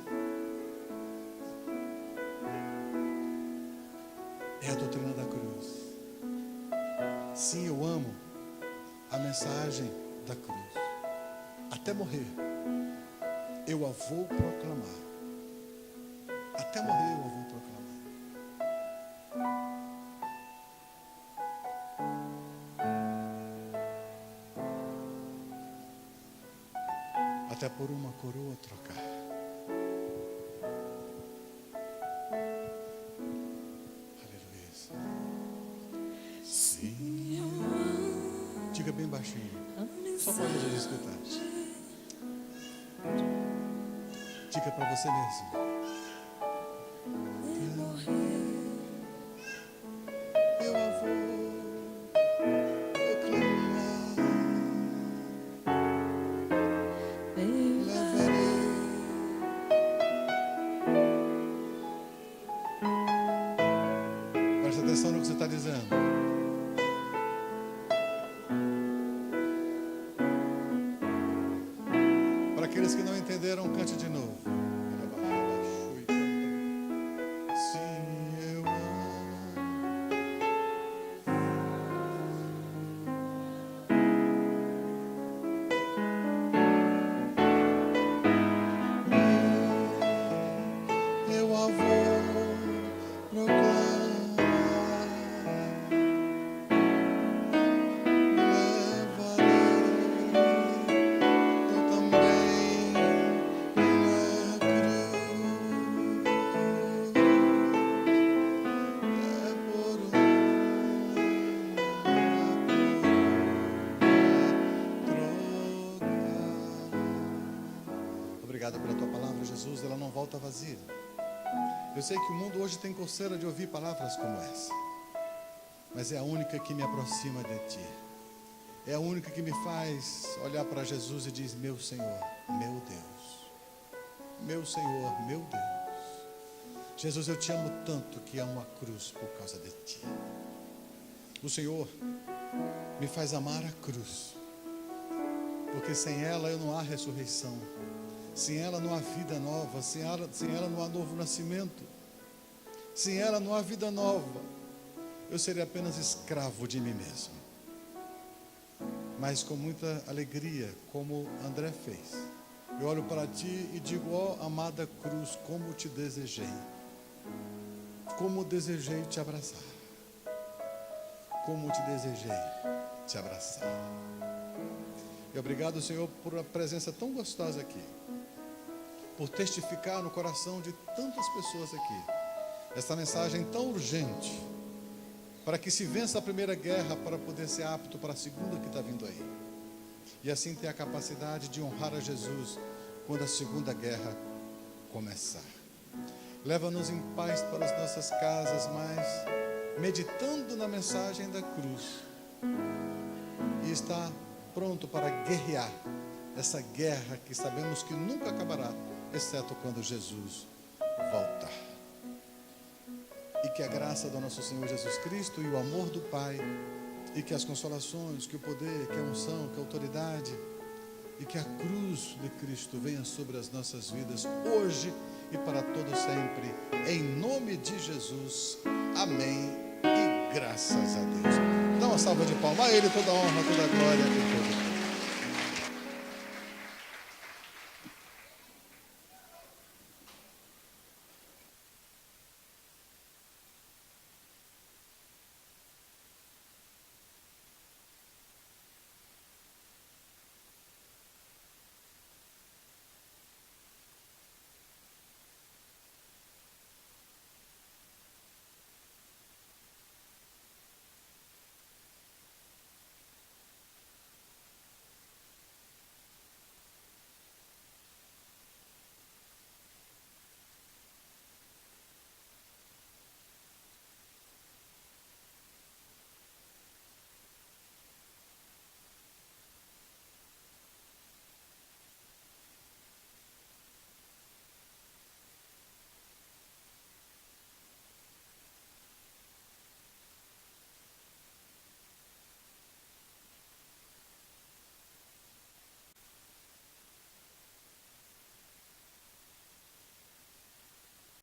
É a doutrina da cruz. Sim, eu amo a mensagem da cruz. Até morrer eu a vou proclamar. Até morrer eu a vou proclamar. Até por uma coroa trocar. Aleluia. Sim, eu amo. Diga bem baixinho. Só para Jesus escutar. Diga para você mesmo. Eu a vou proclamar. Levarei. Presta atenção no que você está não entenderam, cante de novo. Sim, eu amo. Eu a vou proclamar. Eu também na cruz. É por trocar. Obrigado pela tua palavra, Jesus. Ela não volta vazia. Eu sei que o mundo hoje tem coceira de ouvir palavras como essa, mas é a única que me aproxima de ti. É a única que me faz olhar para Jesus e diz: meu Senhor, meu Deus. Meu Senhor, meu Deus. Jesus, eu te amo tanto que amo a cruz por causa de ti. O Senhor me faz amar a cruz, porque sem ela eu não há ressurreição. Sem ela não há vida nova. Sem ela não há novo nascimento. Sem ela não há vida nova. Eu seria apenas escravo de mim mesmo. Mas com muita alegria, como André fez, eu olho para ti e digo: ó amada cruz, como te desejei. Como desejei te abraçar. Como te desejei te abraçar. E obrigado, Senhor, por a presença tão gostosa aqui, por testificar no coração de tantas pessoas aqui essa mensagem tão urgente, para que se vença a primeira guerra, para poder ser apto para a segunda que está vindo aí, e assim ter a capacidade de honrar a Jesus quando a segunda guerra começar. Leva-nos em paz para as nossas casas, mas meditando na mensagem da cruz, e está pronto para guerrear essa guerra que sabemos que nunca acabará, exceto quando Jesus voltar. E que a graça do nosso Senhor Jesus Cristo e o amor do Pai, e que as consolações, que o poder, que a unção, que a autoridade, e que a cruz de Cristo venha sobre as nossas vidas hoje e para todo sempre, em nome de Jesus. Amém e graças a Deus. Dá uma salva de palmas a Ele, toda a honra, toda a glória e todo